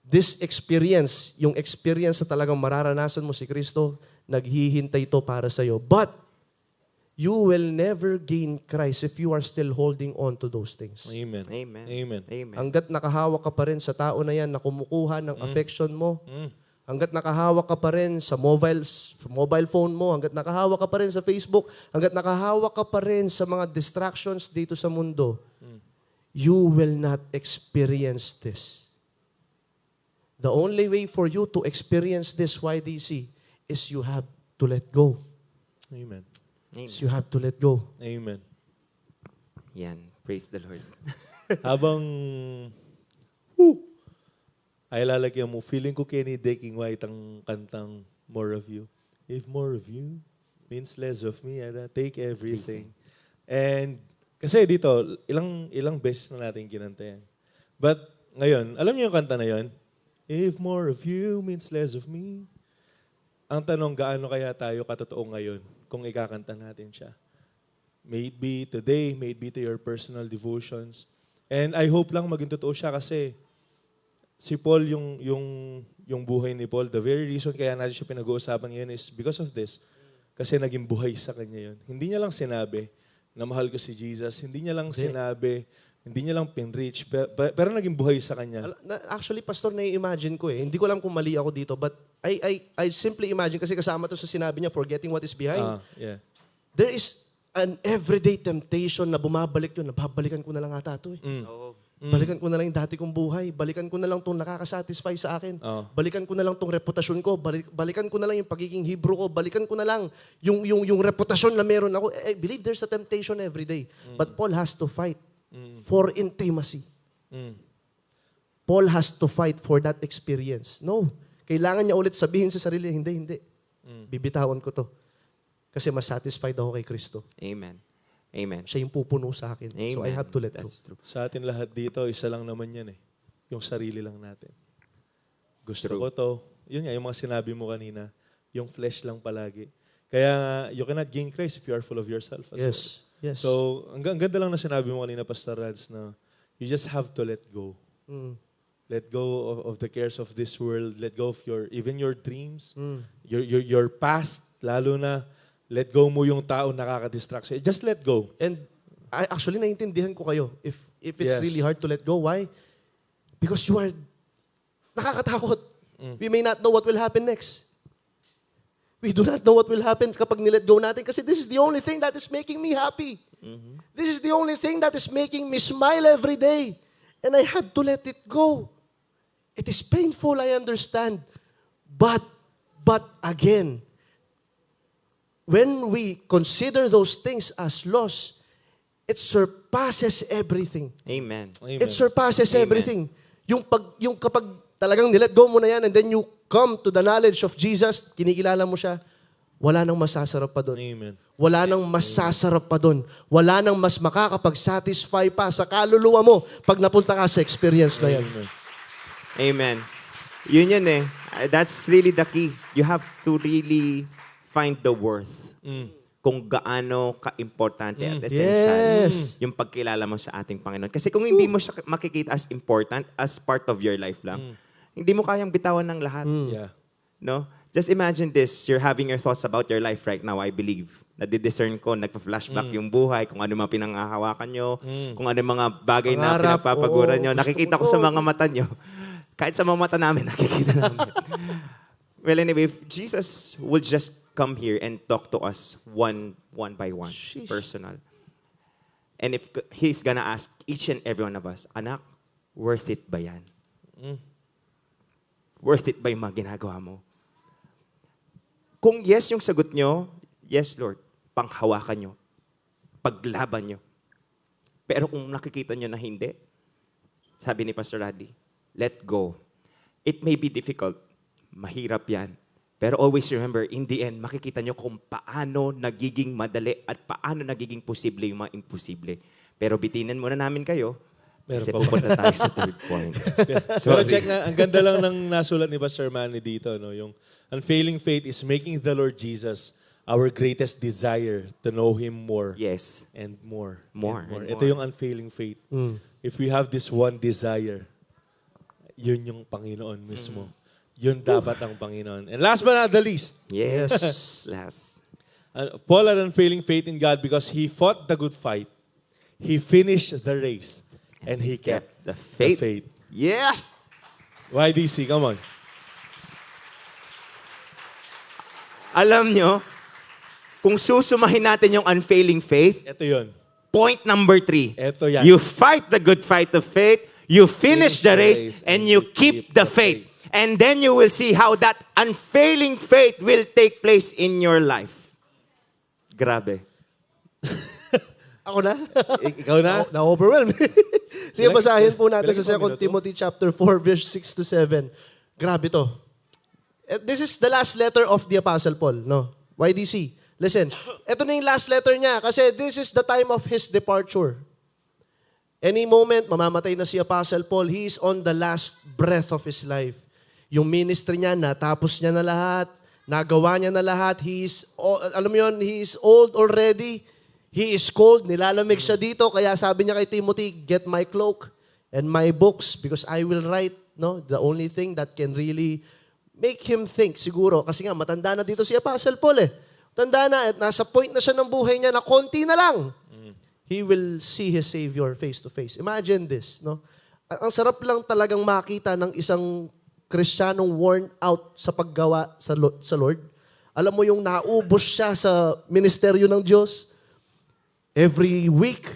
Speaker 2: This experience, yung experience na talagang mararanasan mo si Kristo, naghihintay ito para sa'yo. But, you will never gain Christ if you are still holding on to those things.
Speaker 1: Amen.
Speaker 3: Amen.
Speaker 1: Amen.
Speaker 3: Amen.
Speaker 2: Hanggat nakahawak ka pa rin sa tao na yan na kumukuha ng affection mo, hanggat nakahawak ka pa rin sa mobile phone mo, hanggat nakahawak ka pa rin sa Facebook, hanggat nakahawak ka pa rin sa mga distractions dito sa mundo, you will not experience this. The only way for you to experience this, YDC, is you have to let go.
Speaker 1: Amen.
Speaker 3: Amen.
Speaker 2: Is you have to let go.
Speaker 1: Amen.
Speaker 3: Yan. Praise the Lord.
Speaker 1: Habang ay lalagyan mo, feeling ko Kenny Daking White ang kantang More of You. If more of you means less of me, I'd take everything. And kasi dito, ilang beses na natin kinanta yan. But ngayon, alam niyo yung kanta na yon? If more of you means less of me. Ang tanong, gaano kaya tayo katotoo ngayon kung ikakanta natin siya? May it be today, may it be to your personal devotions. And I hope lang maging totoo siya kasi si Paul, yung buhay ni Paul, the very reason kaya natin siya pinag-uusapan ngayon is because of this. Kasi naging buhay sa kanya yun. Hindi niya lang sinabi na mahal ko si Jesus. Hindi niya lang sinabi, hindi niya lang pinreach, pero naging buhay sa kanya.
Speaker 2: Actually, Pastor, nai-imagine ko eh. Hindi ko alam kung mali ako dito, but I simply imagine, kasi kasama to sa sinabi niya, forgetting what is behind.
Speaker 1: Yeah.
Speaker 2: There is an everyday temptation na bumabalik yun, nababalikan ko na lang ata ito eh.
Speaker 3: Oo.
Speaker 2: Balikan ko na lang yung dati kong buhay. Balikan ko na lang itong nakakasatisfy sa akin. Balikan ko na lang itong reputasyon ko. Balikan ko na lang yung pagiging Hebrew ko. Balikan ko na lang yung reputasyon na meron ako. I believe there's a temptation every day. But Paul has to fight for intimacy. Paul has to fight for that experience. No. Kailangan niya ulit sabihin sa sarili, hindi. Bibitawan ko to. Kasi mas satisfied ako kay Kristo.
Speaker 3: Amen. Amen.
Speaker 2: Siya yung pupuno sa akin.
Speaker 3: Amen.
Speaker 2: So I have to let go.
Speaker 3: That's true.
Speaker 1: Sa atin lahat dito, isa lang naman yan eh. Yung sarili lang natin. Gusto
Speaker 3: True.
Speaker 1: ko to. Yun nga, yung mga sinabi mo kanina, yung flesh lang palagi. Kaya you cannot gain Christ if you are full of yourself as well.
Speaker 2: Yes.
Speaker 1: So, ang ganda lang na sinabi mo kanina, Pastor Rads, na you just have to let go. Let go of the cares of this world. Let go of even your dreams, your past, lalo na let go mo yung tao nakaka-distract sa'yo. Just let go.
Speaker 2: And I actually naiintindihan ko kayo if it's
Speaker 1: Yes.
Speaker 2: really hard to let go. Why? Because you are nakakatakot. We may not know what will happen next. We do not know what will happen kapag nilet go natin kasi this is the only thing that is making me happy. This is the only thing that is making me smile every day. And I have to let it go. It is painful, I understand. But again, when we consider those things as loss, it surpasses everything.
Speaker 3: Amen.
Speaker 1: Amen.
Speaker 2: It surpasses
Speaker 3: Amen.
Speaker 2: everything. Yung kapag talagang nilet go mo na yan and then you come to the knowledge of Jesus, kinikilala mo siya, wala nang masasarap pa doon.
Speaker 1: Amen.
Speaker 2: Wala nang masasarap pa doon. Wala nang mas makakapag-satisfy pa sa kaluluwa mo pag napunta ka sa experience na yan.
Speaker 1: Amen.
Speaker 3: Amen. Yun eh. That's really the key. You have to really find the worth. Kung gaano ka-importante at essential
Speaker 2: Yes.
Speaker 3: yung pagkilala mo sa ating Panginoon. Kasi kung hindi mo siya makikita as important, as part of your life lang, hindi mo kayang bitawan ng lahat.
Speaker 1: Yeah.
Speaker 3: No? Just imagine this. You're having your thoughts about your life right now, I believe. Nadidiscern ko, nagpa-flashback yung buhay, kung ano mga pinangahawakan nyo, kung ano mga bagay na
Speaker 2: Pangarap,
Speaker 3: pinapapaguran nyo.
Speaker 2: gusto
Speaker 3: Nakikita
Speaker 2: ko
Speaker 3: ko sa
Speaker 2: to.
Speaker 3: mga mata nyo. Kahit sa mga mata namin, nakikita namin. Well, anyway, if Jesus will just come here and talk to us one by one,
Speaker 2: Sheesh.
Speaker 3: personal. And if He's gonna ask each and every one of us, anak, worth it ba yan? Worth it ba yung mga ginagawa mo? Kung yes yung sagot nyo, yes, Lord, panghawakan nyo, paglaban nyo. Pero kung nakikita nyo na hindi, sabi ni Pastor Raddy, let go. It may be difficult. Mahirap yan. Pero always remember, in the end, makikita nyo kung paano nagiging madali at paano nagiging posible yung mga imposible. Pero bitinan muna namin kayo kasi
Speaker 1: Meron pa
Speaker 3: pupunta tayo sa third point.
Speaker 1: Pero check na, ang ganda lang ng nasulat ni Pastor Manny dito, no? Yung unfailing faith is making the Lord Jesus our greatest desire to know Him more.
Speaker 3: Yes.
Speaker 1: And more.
Speaker 3: More
Speaker 1: And more.
Speaker 3: and
Speaker 1: Ito
Speaker 3: more.
Speaker 1: yung unfailing faith. If we have this one desire, yun yung Panginoon mismo. Yun dapat ang Panginoon. And last but not the least,
Speaker 3: Yes. Last.
Speaker 1: Paul had unfailing faith in God because he fought the good fight, he finished the race, and he kept
Speaker 3: The faith.
Speaker 1: the faith.
Speaker 3: Yes!
Speaker 1: YDC, come on.
Speaker 3: Alam nyo, kung susumahin natin yung unfailing faith,
Speaker 1: Ito yun.
Speaker 3: point number 3.
Speaker 1: Ito yan.
Speaker 3: You fight the good fight of faith, you finish the race, and you keep the faith. And then you will see how that unfailing faith will take place in your life. Grabe.
Speaker 2: Ako na?
Speaker 1: Ikaw na?
Speaker 2: Na-overwhelm. Sige, basahin po natin
Speaker 1: Bilang
Speaker 2: sa 2
Speaker 1: minuto.
Speaker 2: Timothy chapter 4, verse 6 to 7. Grabe to. This is the last letter of the Apostle Paul, no? YDC. Listen, ito na yung last letter niya kasi this is the time of his departure. Any moment, mamamatay na si Apostle Paul. He is on the last breath of his life. Yung ministry niya, natapos niya na lahat. Nagawa niya na lahat. Alam mo yun, he is old already. He is cold. Nilalamig siya dito. Kaya sabi niya kay Timothy, get my cloak and my books because I will write. No, the only thing that can really make him think siguro. Kasi nga, matanda na dito si Apostle Paul eh. Tanda na at nasa point na siya ng buhay niya na konti na lang. He will see his Savior face to face. Imagine this, no? Ang sarap lang talagang makita ng isang Kristiyanong worn out sa paggawa sa Lord. Alam mo yung naubos siya sa ministeryo ng Diyos. Every week,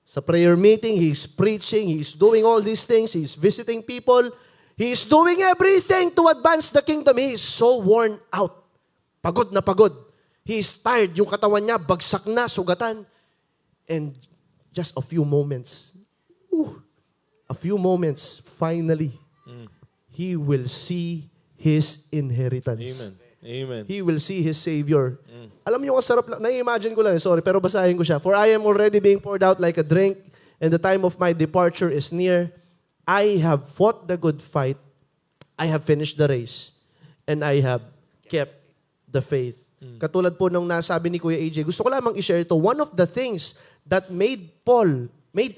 Speaker 2: sa prayer meeting, he's preaching, he's doing all these things, he's visiting people, he's doing everything to advance the kingdom. He is so worn out. Pagod na pagod. He is tired. Yung katawan niya, bagsak na, sugatan. And just a few moments, finally, he will see his inheritance.
Speaker 1: Amen. Amen.
Speaker 2: He will see his Savior. Alam niyo, ang sarap lang. Na-imagine ko lang, sorry, pero basahin ko siya. For I am already being poured out like a drink, and the time of my departure is near. I have fought the good fight. I have finished the race. And I have kept the faith. Katulad po nung nasabi ni Kuya AJ, gusto ko lamang i-share ito. One of the things that made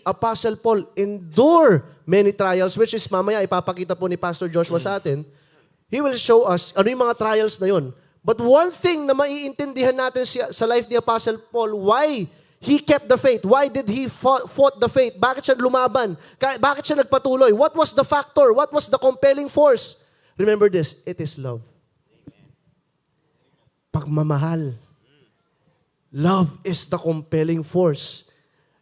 Speaker 2: Apostle Paul endure many trials, which is mamaya ipapakita po ni Pastor Joshua sa atin. He will show us ano yung mga trials na yun. But one thing na maiintindihan natin sa life ni Apostle Paul, why he kept the faith? Why did he fought the faith? Bakit siya lumaban? Bakit siya nagpatuloy? What was the factor? What was the compelling force? Remember this, it is love. Pagmamahal. Love is the compelling force.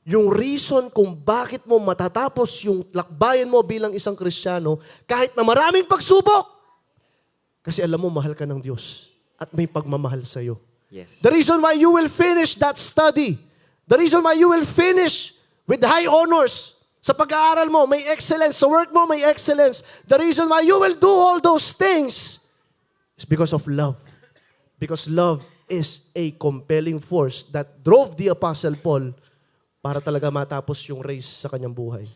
Speaker 2: Yung reason kung bakit mo matatapos yung lakbayan mo bilang isang Kristiyano, kahit na maraming pagsubok, kasi alam mo, mahal ka ng Diyos at may pagmamahal sa'yo.
Speaker 3: Yes.
Speaker 2: The reason why you will finish that study, the reason why you will finish with high honors, sa pag-aaral mo, may excellence, sa work mo, may excellence, the reason why you will do all those things is because of love. Because love is a compelling force that drove the Apostle Paul para talaga matapos yung race sa kanyang buhay.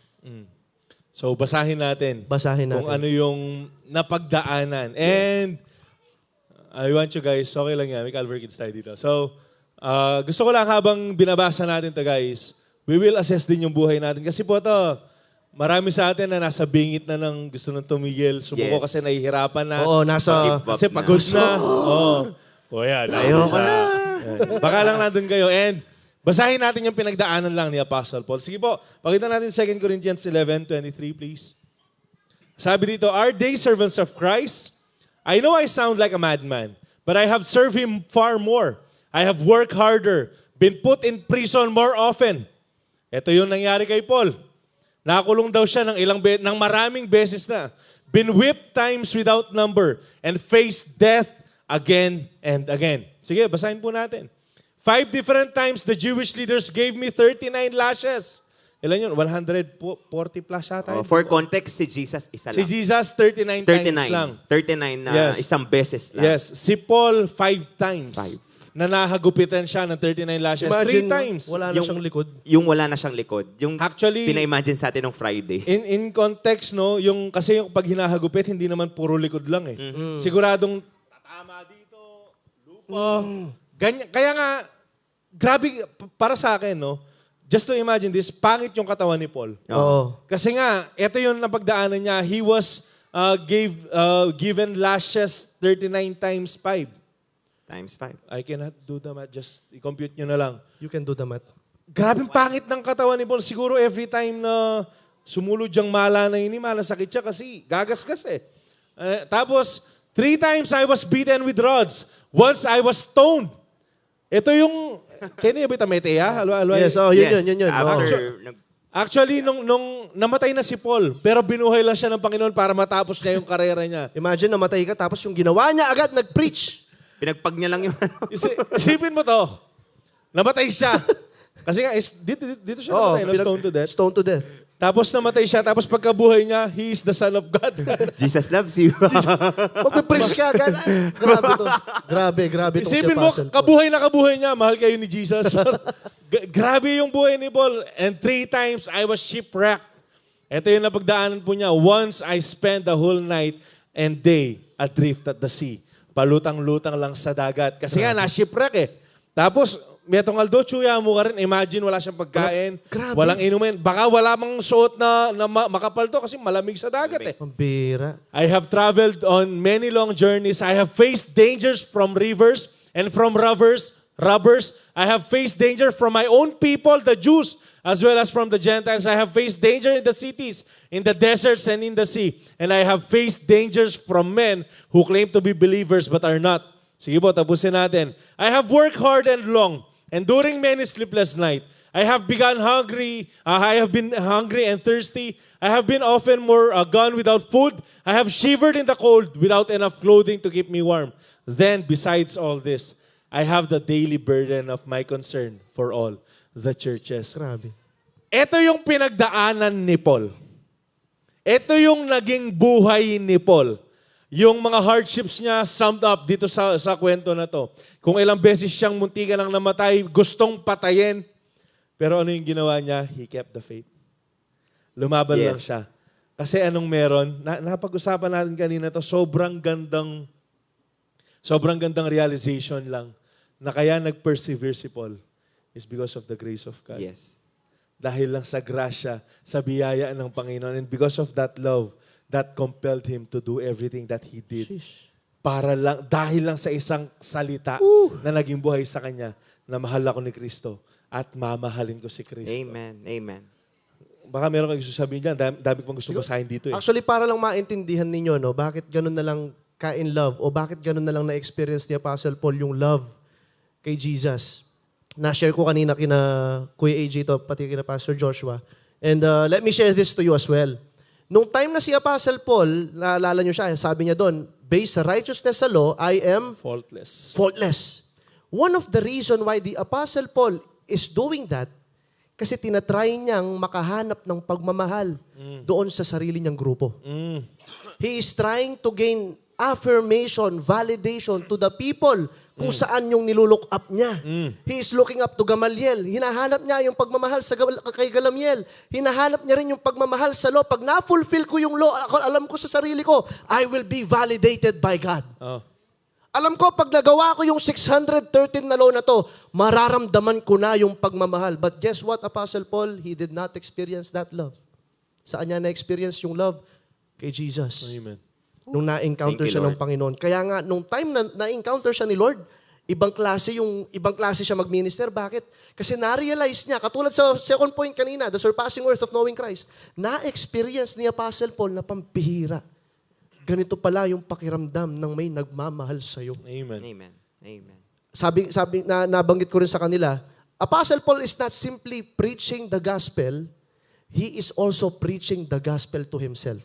Speaker 1: So, basahin natin.
Speaker 2: Basahin natin.
Speaker 1: Kung ano yung napagdaanan. And, I want you guys, okay lang yan, may Calvary Kids tayo dito. So, gusto ko lang habang binabasa natin to guys, we will assess din yung buhay natin. Kasi po to, marami sa atin na nasa bingit na ng gusto nang tumigil, sumuko
Speaker 3: Yes.
Speaker 1: kasi nahihirapan na.
Speaker 2: Oo, nasa...
Speaker 1: Kasi pagod na. Oo. O yan.
Speaker 2: Ayoko na.
Speaker 1: Yan. Baka lang nandun kayo. And basahin natin yung pinagdaanan lang ni Apostle Paul. Sige po, pakita natin 2 Corinthians 11:23, please. Sabi dito, Are they servants of Christ? I know I sound like a madman, but I have served Him far more. I have worked harder, been put in prison more often. Ito yung nangyari kay Paul. Nakakulong daw siya ng maraming beses na. Been whipped times without number and faced death again and again. Sige, basahin po natin. 5 different times the Jewish leaders gave me 39 lashes. ilan yun? 140 plus yata.
Speaker 3: For context, si Jesus isa
Speaker 1: Si
Speaker 3: lang.
Speaker 1: Jesus, 39 times lang.
Speaker 3: 39 na
Speaker 1: Yes.
Speaker 3: isang beses lang.
Speaker 1: Yes. Si Paul, 5 times.
Speaker 3: 5.
Speaker 1: Na nahagupitan siya ng 39 lashes. 3
Speaker 2: Imagine,
Speaker 1: times.
Speaker 2: wala na siyang likod.
Speaker 3: Yung wala na siyang likod. Yung
Speaker 1: Actually,
Speaker 3: pina-imagine sa atin nung Friday.
Speaker 1: In context, no, kasi yung pag hinahagupit, hindi naman puro likod lang eh. Siguradong tatama dito, lupa. Ganyan. Kaya nga, grabe, para sa akin, no, just to imagine this, pangit yung katawan ni Paul.
Speaker 2: Oo.
Speaker 1: Kasi nga, ito yung napagdaanan niya. He was given lashes 39 times 5.
Speaker 3: Times 5.
Speaker 1: I cannot do the math. Just i-compute nyo na lang.
Speaker 2: You can do the math.
Speaker 1: Grabing pangit ng katawan ni Paul. Siguro every time na sumulod yung mala na ini, malasakit siya kasi gagasgas eh. Tapos, 3 times I was beaten with rods. Once I was stoned. Ito yung, kaya ba ito meteya?
Speaker 2: Yes, yun.
Speaker 1: Actually, nung namatay na si Paul, pero binuhay lang siya ng Panginoon para matapos niya yung karera niya.
Speaker 2: Imagine, namatay ka, tapos yung ginawa niya agad, nag-preach.
Speaker 3: Pinagpag niya lang yung
Speaker 1: Isipin mo to. Namatay siya. Kasi nga, dito siya namatay, no? Stoned to death.
Speaker 2: Stoned to death.
Speaker 1: Tapos namatay siya, tapos pagkabuhay niya, he is the Son of God.
Speaker 3: Jesus loves you.
Speaker 2: Magpe-preach ka agad. Ay, grabe to. Grabe itong si
Speaker 1: Isipin mo,
Speaker 2: Apostle Paul.
Speaker 1: kabuhay na kabuhay niya, mahal kayo ni Jesus. Grabe yung buhay ni Paul. And 3 times, I was shipwrecked. Ito yung napagdaanan po niya. Once, I spent the whole night and day adrift at the sea. Palutang-lutang lang sa dagat. Kasi nga, na-shipwreck eh. Tapos, Metong Aldo, tsuya mo ka rin. Imagine, wala siyang pagkain.
Speaker 2: Grabe.
Speaker 1: Walang inumin. Baka wala mang suot na makapal to kasi malamig sa dagat eh.
Speaker 2: Pambira.
Speaker 1: I have traveled on many long journeys. I have faced dangers from rivers and from robbers. I have faced danger from my own people, the Jews, as well as from the Gentiles. I have faced danger in the cities, in the deserts, and in the sea. And I have faced dangers from men who claim to be believers but are not. Sige po, tapusin natin. I have worked hard and long, enduring many sleepless nights. I have been hungry and thirsty. I have been often gone without food. I have shivered in the cold without enough clothing to keep me warm. Then, besides all this, I have the daily burden of my concern for all the churches.
Speaker 2: Grabe.
Speaker 1: Ito yung pinagdaanan ni Paul. Ito yung naging buhay ni Paul. Yung mga hardships niya summed up dito sa kwento na to. Kung ilang beses siyang muntikan ng namatay, gustong patayin. Pero ano yung ginawa niya? He kept the faith. Lumaban lang siya. Kasi anong meron? Napag-usapan natin kanina to, sobrang gandang realization lang na kaya nag-persevere si Paul is because of the grace of God.
Speaker 3: Yes.
Speaker 1: Dahil lang sa grasya, sa biyaya ng Panginoon. And because of that love, that compelled him to do everything that he did.
Speaker 2: Sheesh.
Speaker 1: Dahil lang sa isang salita na naging buhay sa kanya, na mahal ako ni Kristo at mamahalin ko si Kristo.
Speaker 3: Amen. Amen.
Speaker 1: Baka meron kayong sasabihin dyan, dami pang gusto basahin dito eh.
Speaker 2: Actually, para lang maintindihan ninyo, no, bakit ganun na lang ka-in love o bakit ganun na lang na-experience ni Apostle Paul yung love kay Jesus. Na-share ko kanina kina Kuya AJ to, pati kina Pastor Joshua. And let me share this to you as well. Nung time na si Apostle Paul, naalala nyo siya, sabi niya doon, based sa righteousness sa law, I am faultless. One of the reason why the Apostle Paul is doing that, kasi tinatry niyang makahanap ng pagmamahal doon sa sarili niyang grupo. He is trying to gain affirmation, validation to the people kung saan yung nilulook up niya. He is looking up to Gamaliel. Hinahanap niya yung pagmamahal kay Gamaliel. Hinahanap niya rin yung pagmamahal sa law. Pag na-fulfill ko yung law, alam ko sa sarili ko, I will be validated by God.
Speaker 1: Oh.
Speaker 2: Alam ko, pag nagawa ko yung 613 na law na to, mararamdaman ko na yung pagmamahal. But guess what, Apostle Paul? He did not experience that love. Saan niya na-experience yung love? Kay Jesus.
Speaker 1: Amen.
Speaker 2: Nung na-encounter siya ng Panginoon. Kaya nga, nung time na na-encounter siya ni Lord, ibang klase siya mag-minister. Bakit? Kasi na-realize niya, katulad sa second point kanina, the surpassing worth of knowing Christ, na-experience ni Apostle Paul na pampihira. Ganito pala yung pakiramdam ng may nagmamahal sa'yo.
Speaker 1: Amen.
Speaker 3: Amen. Amen.
Speaker 2: Sabi nabanggit ko rin sa kanila, Apostle Paul is not simply preaching the gospel, he is also preaching the gospel to himself.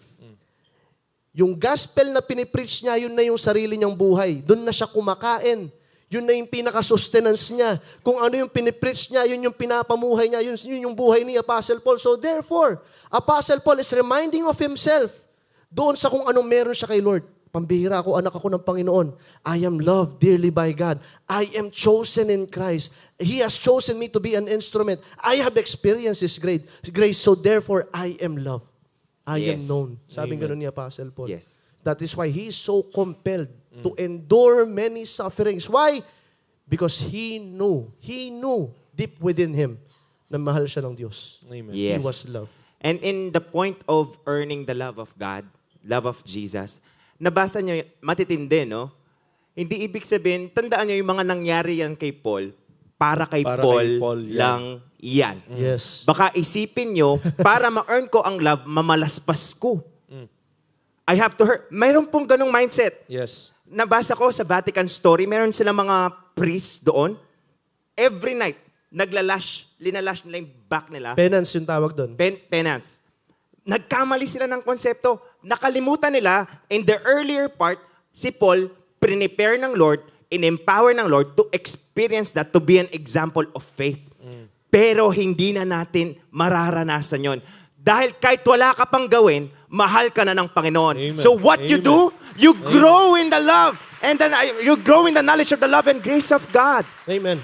Speaker 2: Yung gospel na pinipreach niya, yun na yung sarili niyang buhay. Doon na siya kumakain. Yun na yung pinaka-sustenance niya. Kung ano yung pinipreach niya, yun yung pinapamuhay niya, yun yung buhay ni Apostle Paul. So therefore, Apostle Paul is reminding of himself doon sa kung anong meron siya kay Lord. Pambihira ako, anak ako ng Panginoon. I am loved dearly by God. I am chosen in Christ. He has chosen me to be an instrument. I have experienced His grace. So therefore, I am loved. I am
Speaker 3: Yes.
Speaker 2: known. Sabing
Speaker 1: Amen.
Speaker 2: ganun ni Apostle Paul.
Speaker 3: Yes.
Speaker 2: That is why he is so compelled to endure many sufferings. Why? Because he knew deep within him na mahal siya ng Diyos.
Speaker 1: Amen.
Speaker 3: Yes.
Speaker 2: He was loved.
Speaker 3: And in the point of earning the love of God, love of Jesus, nabasa niyo, matitindi, no? Hindi ibig sabihin, tandaan niyo yung mga nangyari yan kay Paul, para kay
Speaker 1: Para
Speaker 3: Paul,
Speaker 1: kay Paul yan.
Speaker 3: lang yan.
Speaker 2: Yes.
Speaker 3: Baka isipin nyo, para ma-earn ko ang love, mamalaspas ko. I have to hurt. Mayroon pong ganong mindset.
Speaker 1: Yes.
Speaker 3: Nabasa ko sa Vatican Story, meron silang mga priests doon. Every night, linalash nila yung back nila.
Speaker 2: Penance yung tawag doon.
Speaker 3: Penance. Nagkamali sila ng konsepto. Nakalimutan nila, in the earlier part, si Paul, prepare ng Lord, in-empower ng Lord to experience that, to be an example of faith. Pero hindi na natin mararanasan yon. Dahil kahit wala ka pang gawin, mahal ka na ng Panginoon.
Speaker 1: Amen.
Speaker 3: So what you
Speaker 1: Amen.
Speaker 3: do, you grow in the love. And then you grow in the knowledge of the love and grace of God.
Speaker 2: Amen.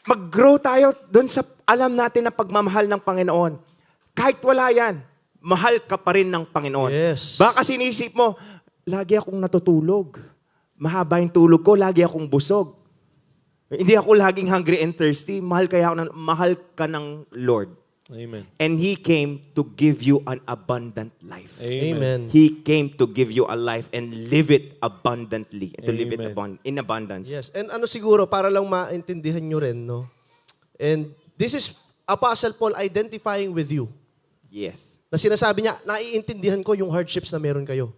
Speaker 3: Mag-grow tayo doon sa alam natin na pagmamahal ng Panginoon. Kahit wala yan, mahal ka pa rin ng Panginoon.
Speaker 2: Yes.
Speaker 3: Baka sinisip mo, lagi akong natutulog. Mahaba yung tulog ko, lagi akong busog. Hindi ako laging hungry and thirsty. Mahal ka ng Lord.
Speaker 1: Amen.
Speaker 3: And He came to give you an abundant life.
Speaker 2: Amen.
Speaker 3: He came to give you a life and live it abundantly. To live it
Speaker 1: Amen.
Speaker 3: in abundance.
Speaker 2: Yes. And ano siguro, para lang maintindihan nyo rin, no? And this is Apostle Paul identifying with you.
Speaker 3: Yes.
Speaker 2: Na sinasabi niya, naiintindihan ko yung hardships na meron kayo.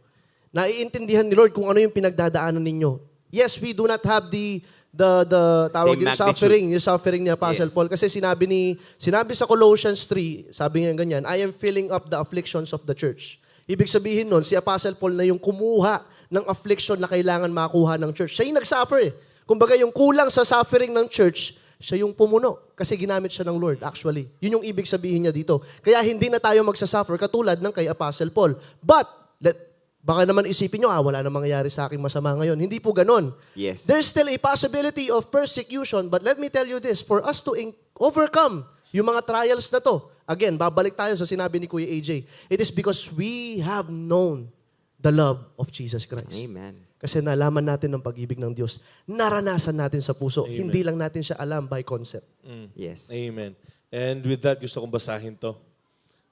Speaker 2: Naiintindihan ni Lord kung ano yung pinagdadaanan ninyo. Yes, we do not have the tawag
Speaker 3: Same
Speaker 2: yung
Speaker 3: magnitude.
Speaker 2: suffering ni Apostle
Speaker 3: Yes.
Speaker 2: Paul. Kasi sinabi sa Colossians 3, sabi niya ganyan, I am filling up the afflictions of the church. Ibig sabihin nun, si Apostle Paul na yung kumuha ng affliction na kailangan makuha ng church. Siya yung nag-suffer eh. Kumbaga yung kulang sa suffering ng church, siya yung pumuno. Kasi ginamit siya ng Lord, actually. Yun yung ibig sabihin niya dito. Kaya hindi na tayo magsasuffer katulad ng kay Apostle Paul. But, baka naman isipin nyo, wala na mangyayari sa aking masama ngayon. Hindi po ganon.
Speaker 3: Yes.
Speaker 2: There's still a possibility of persecution, but let me tell you this, for us to overcome yung mga trials na to, again, babalik tayo sa sinabi ni Kuya AJ, it is because we have known the love of Jesus Christ.
Speaker 3: Amen.
Speaker 2: Kasi nalaman natin ng pag-ibig ng Diyos. Naranasan natin sa puso.
Speaker 1: Amen.
Speaker 2: Hindi lang natin siya alam by concept.
Speaker 3: Yes.
Speaker 1: Amen. And with that, gusto kong basahin to.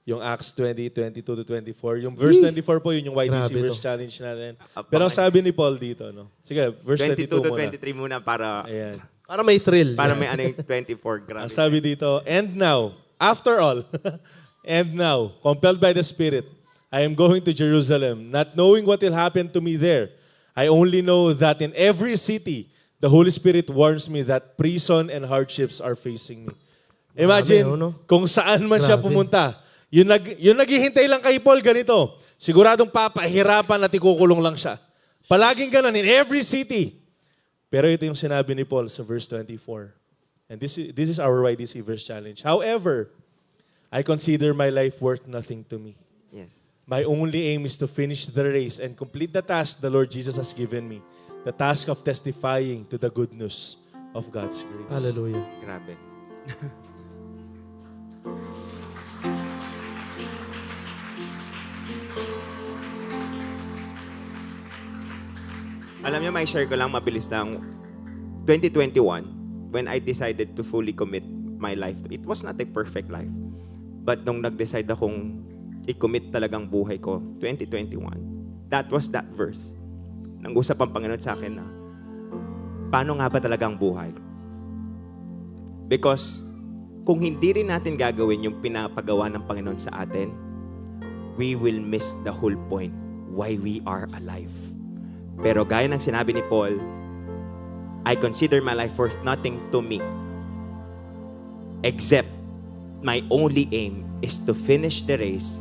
Speaker 1: Yung Acts 20:22-24. Yung verse 24 po, yun yung YDC
Speaker 2: Grabe
Speaker 1: verse
Speaker 2: to.
Speaker 1: challenge natin. Pero ang sabi ni Paul dito, no? Sige, verse 22
Speaker 3: 22 to
Speaker 1: muna.
Speaker 3: 23 muna para
Speaker 1: Ayan.
Speaker 2: Para may thrill.
Speaker 3: para may ano yung 24. Grabe.
Speaker 1: Ang sabi dito, and now, after all, and now, compelled by the Spirit, I am going to Jerusalem, not knowing what will happen to me there. I only know that in every city, the Holy Spirit warns me that prison and hardships are facing me. Imagine,
Speaker 2: Grabe, no?
Speaker 1: kung saan man siya
Speaker 2: Grabe.
Speaker 1: pumunta. Yung naghihintay lang kay Paul, ganito. Siguradong papahirapan at ikukulong lang siya. Palaging ganun, in every city. Pero ito yung sinabi ni Paul sa verse 24. And this is our YDC verse challenge. However, I consider my life worth nothing to me.
Speaker 3: Yes.
Speaker 1: My only aim is to finish the race and complete the task the Lord Jesus has given me. The task of testifying to the good news of God's grace.
Speaker 2: Hallelujah.
Speaker 3: Grabe. Alam niyo, may share ko lang mabilis lang. 2021, when I decided to fully commit my life, it was not a perfect life. But nung nag-decide akong i-commit talagang buhay ko, 2021, that was that verse. Nang-usap ang Panginoon sa akin na, paano nga ba talagang buhay? Because kung hindi rin natin gagawin yung pinapagawa ng Panginoon sa atin, we will miss the whole point why we are alive. Pero gaya ng sinabi ni Paul, I consider my life worth nothing to me except my only aim is to finish the race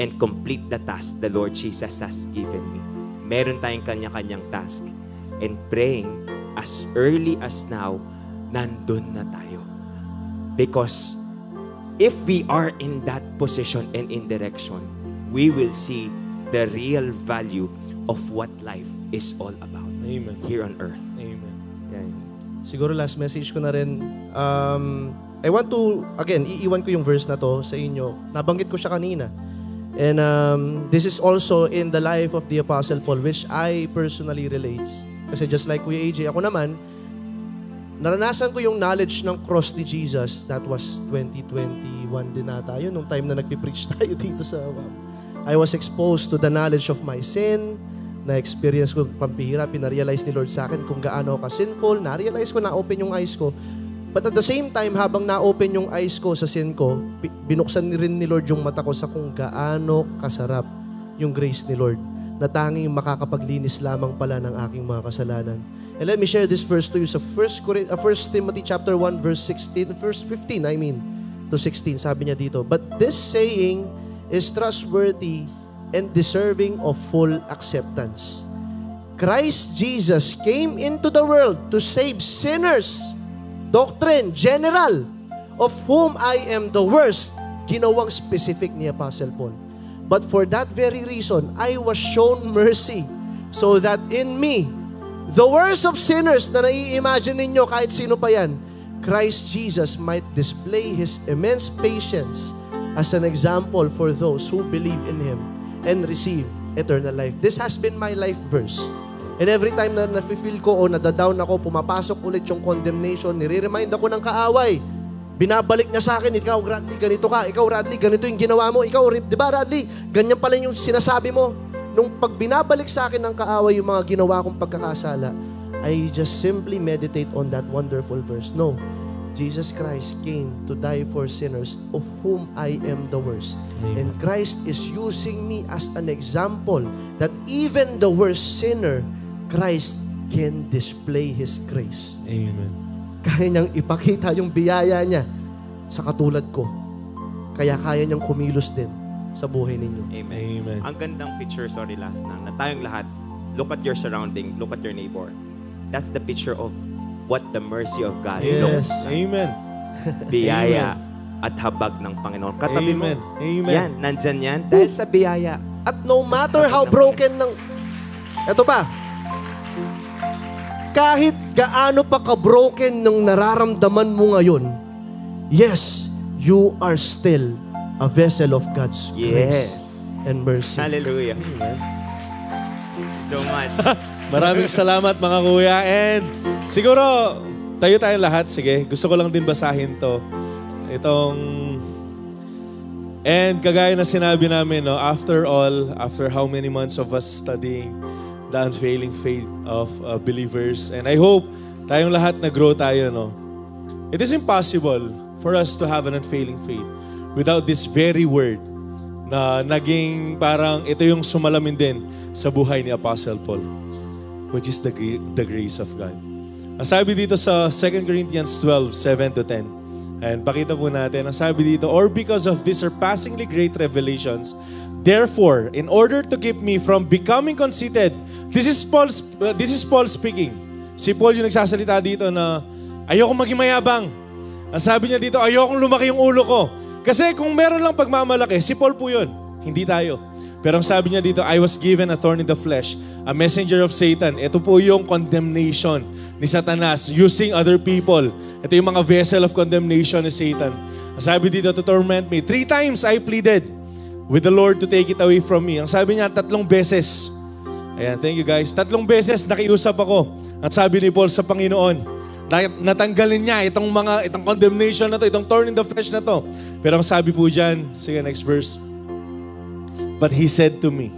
Speaker 3: and complete the task the Lord Jesus has given me. Meron tayong kanya-kanyang task and praying as early as now, nandun na tayo. Because if we are in that position and in direction, we will see the real value of what life is all about
Speaker 1: Amen.
Speaker 3: here on earth.
Speaker 1: Amen.
Speaker 3: Yan.
Speaker 2: Siguro last message ko na rin, I want to, again, iiwan ko yung verse na to sa inyo. Nabanggit ko siya kanina. And this is also in the life of the Apostle Paul, which I personally relates. Kasi just like Kuya AJ, ako naman, naranasan ko yung knowledge ng cross ni Jesus. That was 2021 din na tayo, nung time na nagpipreach tayo dito sa I was exposed to the knowledge of my sin, na-experience ko pampihira, pinarealize ni Lord sa akin kung gaano ako ka-sinful, na-realize ko, na-open yung eyes ko. But at the same time, habang na-open yung eyes ko sa sin ko, binuksan rin ni Lord yung mata ko sa kung gaano kasarap yung grace ni Lord, na tanging makakapaglinis lamang pala ng aking mga kasalanan. And let me share this verse to you sa 1 Timothy chapter 1 verse 16, verse 15 to 16. Sabi niya dito, "But this saying is trustworthy and deserving of full acceptance. Christ Jesus came into the world to save sinners." Doctrine, general, of whom I am the worst. Ginawang specific ni Apostle Paul. "But for that very reason, I was shown mercy, so that in me, the worst of sinners," na nai-imagine ninyo kahit sino pa yan, "Christ Jesus might display His immense patience as an example for those who believe in Him and receive eternal life." This has been my life verse. And every time na nafe-feel ko o nadadown ako, pumapasok ulit yung condemnation, nire-remind ako ng kaaway. Binabalik niya sa akin, "Ikaw, Radley, ganito ka. Ikaw, Radley, ganito yung ginawa mo. Ikaw, di ba, Radley, ganyan pala yung sinasabi mo." Nung pag binabalik sa akin ng kaaway yung mga ginawa kong pagkakasala, I just simply meditate on that wonderful verse. No, Jesus Christ came to die for sinners, of whom I am the worst.
Speaker 1: Amen.
Speaker 2: And Christ is using me as an example that even the worst sinner, Christ can display His grace.
Speaker 1: Amen.
Speaker 2: Kaya niyang ipakita yung biyaya niya sa katulad ko. Kaya kaya niyang kumilos din sa buhay ninyo.
Speaker 3: Amen.
Speaker 1: Amen.
Speaker 3: Ang gandang picture, sorry, last na tayong lahat, look at your surrounding, look at your neighbor. That's the picture of what the mercy of God looks
Speaker 2: Yes.
Speaker 3: like.
Speaker 1: Amen.
Speaker 3: Biyaya at habag ng Panginoon. Katabi mo.
Speaker 1: Amen. Amen.
Speaker 3: Yan, nandyan yan. Dahil sa biyaya.
Speaker 2: At no matter how broken ng... Ito pa. Kahit gaano pa ka-broken ng nararamdaman mo ngayon, yes, you are still a vessel of God's grace
Speaker 3: Yes.
Speaker 2: and mercy.
Speaker 3: Hallelujah. So much.
Speaker 1: Maraming salamat mga kuya. And siguro, tayo lahat. Sige, gusto ko lang din basahin to. And kagaya na sinabi namin, no, after how many months of us studying the unfailing faith of believers, and I hope tayong lahat na-grow tayo, no? It is impossible for us to have an unfailing faith without this very word na naging parang ito yung sumalamin din sa buhay ni Apostle Paul, which is the grace of God. Ang sabi dito sa 2 Corinthians 12, 7 to 10. And pakita po natin, ang sabi dito, "Or because of these surpassingly great revelations, therefore, in order to keep me from becoming conceited," this is Paul speaking. Si Paul yung nagsasalita dito na, ayokong maging mayabang. Ang sabi niya dito, ayokong lumaki yung ulo ko. Kasi kung meron lang pagmamalaki, si Paul po yun, hindi tayo. Pero ang sabi niya dito, "I was given a thorn in the flesh, a messenger of Satan." Ito po yung condemnation ni Satanas, using other people. Ito yung mga vessel of condemnation ni Satan. Ang sabi dito, "To torment me. 3 times I pleaded with the Lord to take it away from me." Ang sabi niya, 3 beses. Ayan, thank you guys. 3 beses nakiusap ako. Ang sabi ni Paul sa Panginoon, natanggalin niya itong condemnation na to, itong thorn in the flesh na to. Pero ang sabi po dyan, sige, next verse. "But he said to me,"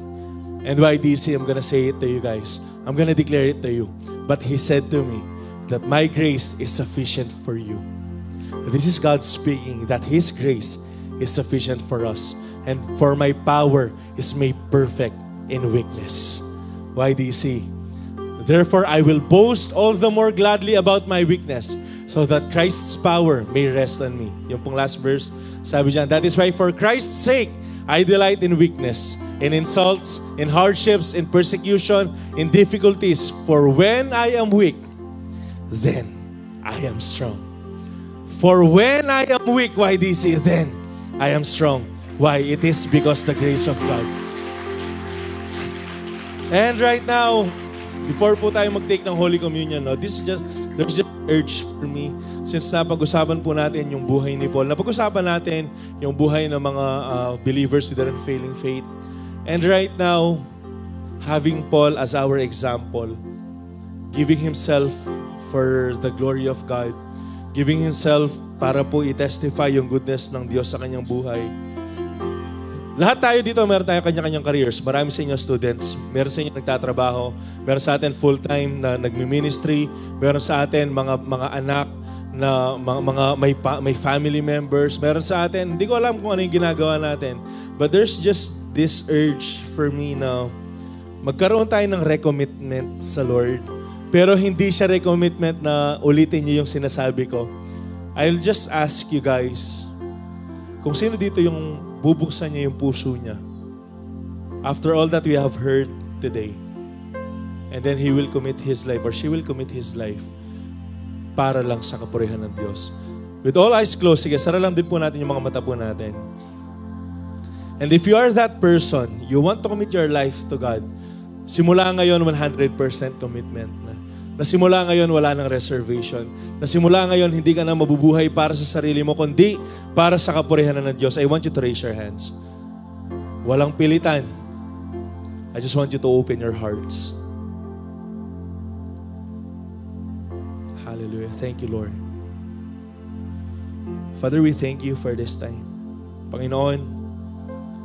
Speaker 1: and YDC, I'm gonna say it to you guys. I'm gonna declare it to you. "But he said to me that my grace is sufficient for you." This is God speaking, that His grace is sufficient for us. And for my power is made perfect in weakness. YDC. "Therefore I will boast all the more gladly about my weakness, so that Christ's power may rest on me." Yung pong last verse, sabi dyan, "That is why for Christ's sake, I delight in weakness, in insults, in hardships, in persecution, in difficulties. For when I am weak, then I am strong. For when I am weak, YDC, then I am strong. Why? It is because the grace of God. And right now, before po tayo mag-take ng Holy Communion, no, there's just urge for me. Since napag-usapan po natin yung buhay ni Paul, napag-usapan natin yung buhay ng mga believers with their unfailing faith. And right now, having Paul as our example, giving himself for the glory of God, giving himself para po i-testify yung goodness ng Diyos sa kanyang buhay. Lahat tayo dito, meron tayo kanya-kanyang careers. Marami sa inyo students, meron sa inyo nagtatrabaho, meron sa atin full-time na nagmi-ministry, meron sa atin mga anak na may family members, meron sa atin, hindi ko alam kung ano yung ginagawa natin. But there's just this urge for me na magkaroon tayo ng recommitment sa Lord. Pero hindi siya recommitment na ulitin niyo yung sinasabi ko. I'll just ask you guys, kung sino dito yung bubuksan niya yung puso niya after all that we have heard today, and then he will commit his life or she will commit his life para lang sa kapurihan ng Diyos. With all eyes closed, sige, sara lang din po natin yung mga mata po natin. And if you are that person, you want to commit your life to God, simula ngayon 100% commitment na. Nasimula ngayon wala ng reservation. Nasimula ngayon hindi ka na mabubuhay para sa sarili mo, kundi para sa kapurihan ng Diyos. I want you to raise your hands. Walang pilitan. I just want you to open your hearts. Hallelujah. Thank you, Lord. Father, we thank you for this time. Panginoon,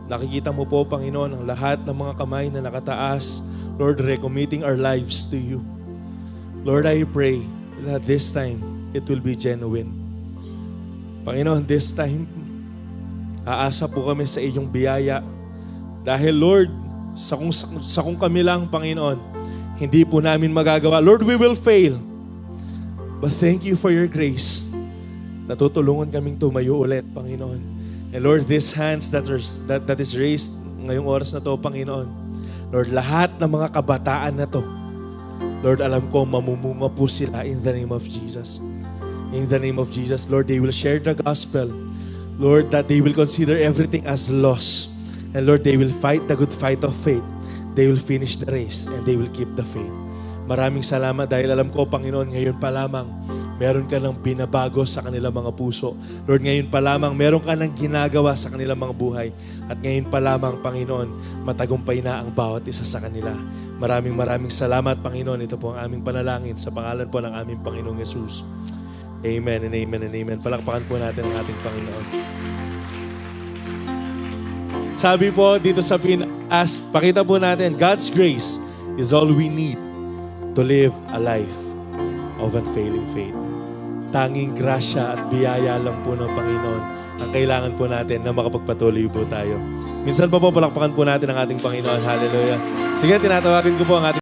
Speaker 1: nakikita mo po, Panginoon, ang lahat ng mga kamay na nakataas. Lord, recommitting our lives to you. Lord, I pray that this time, it will be genuine. Panginoon, this time, aasa po kami sa iyong biyaya. Dahil, Lord, sa kung kami lang, Panginoon, hindi po namin magagawa. Lord, we will fail. But thank you for your grace. Natutulungan kaming tumayo ulit, Panginoon. And Lord, these hands that is raised ngayong oras na to, Panginoon, Lord, lahat ng mga kabataan na to, Lord, alam ko, mamumunga po sila in the name of Jesus. In the name of Jesus, Lord, they will share the gospel. Lord, that they will consider everything as loss. And Lord, they will fight the good fight of faith. They will finish the race and they will keep the faith. Maraming salamat dahil alam ko, Panginoon, ngayon pa lamang, meron ka ng binabago sa kanilang mga puso. Lord, ngayon pa lamang, meron ka ng ginagawa sa kanilang mga buhay. At ngayon pa lamang, Panginoon, matagumpay na ang bawat isa sa kanila. Maraming salamat, Panginoon. Ito po ang aming panalangin sa pangalan po ng aming Panginoong Yesus. Amen and amen and amen. Palakpakan po natin ang ating Panginoon. Sabi po dito sa Pinas, pakita po natin, God's grace is all we need to live a life of unfailing faith. Tanging grasya at biyaya lang po ng Panginoon ang kailangan po natin na makapagpatuloy po tayo. Minsan pa po palakpakan po natin ang ating Panginoon. Hallelujah. Sige, tinatawagan ko po ang ating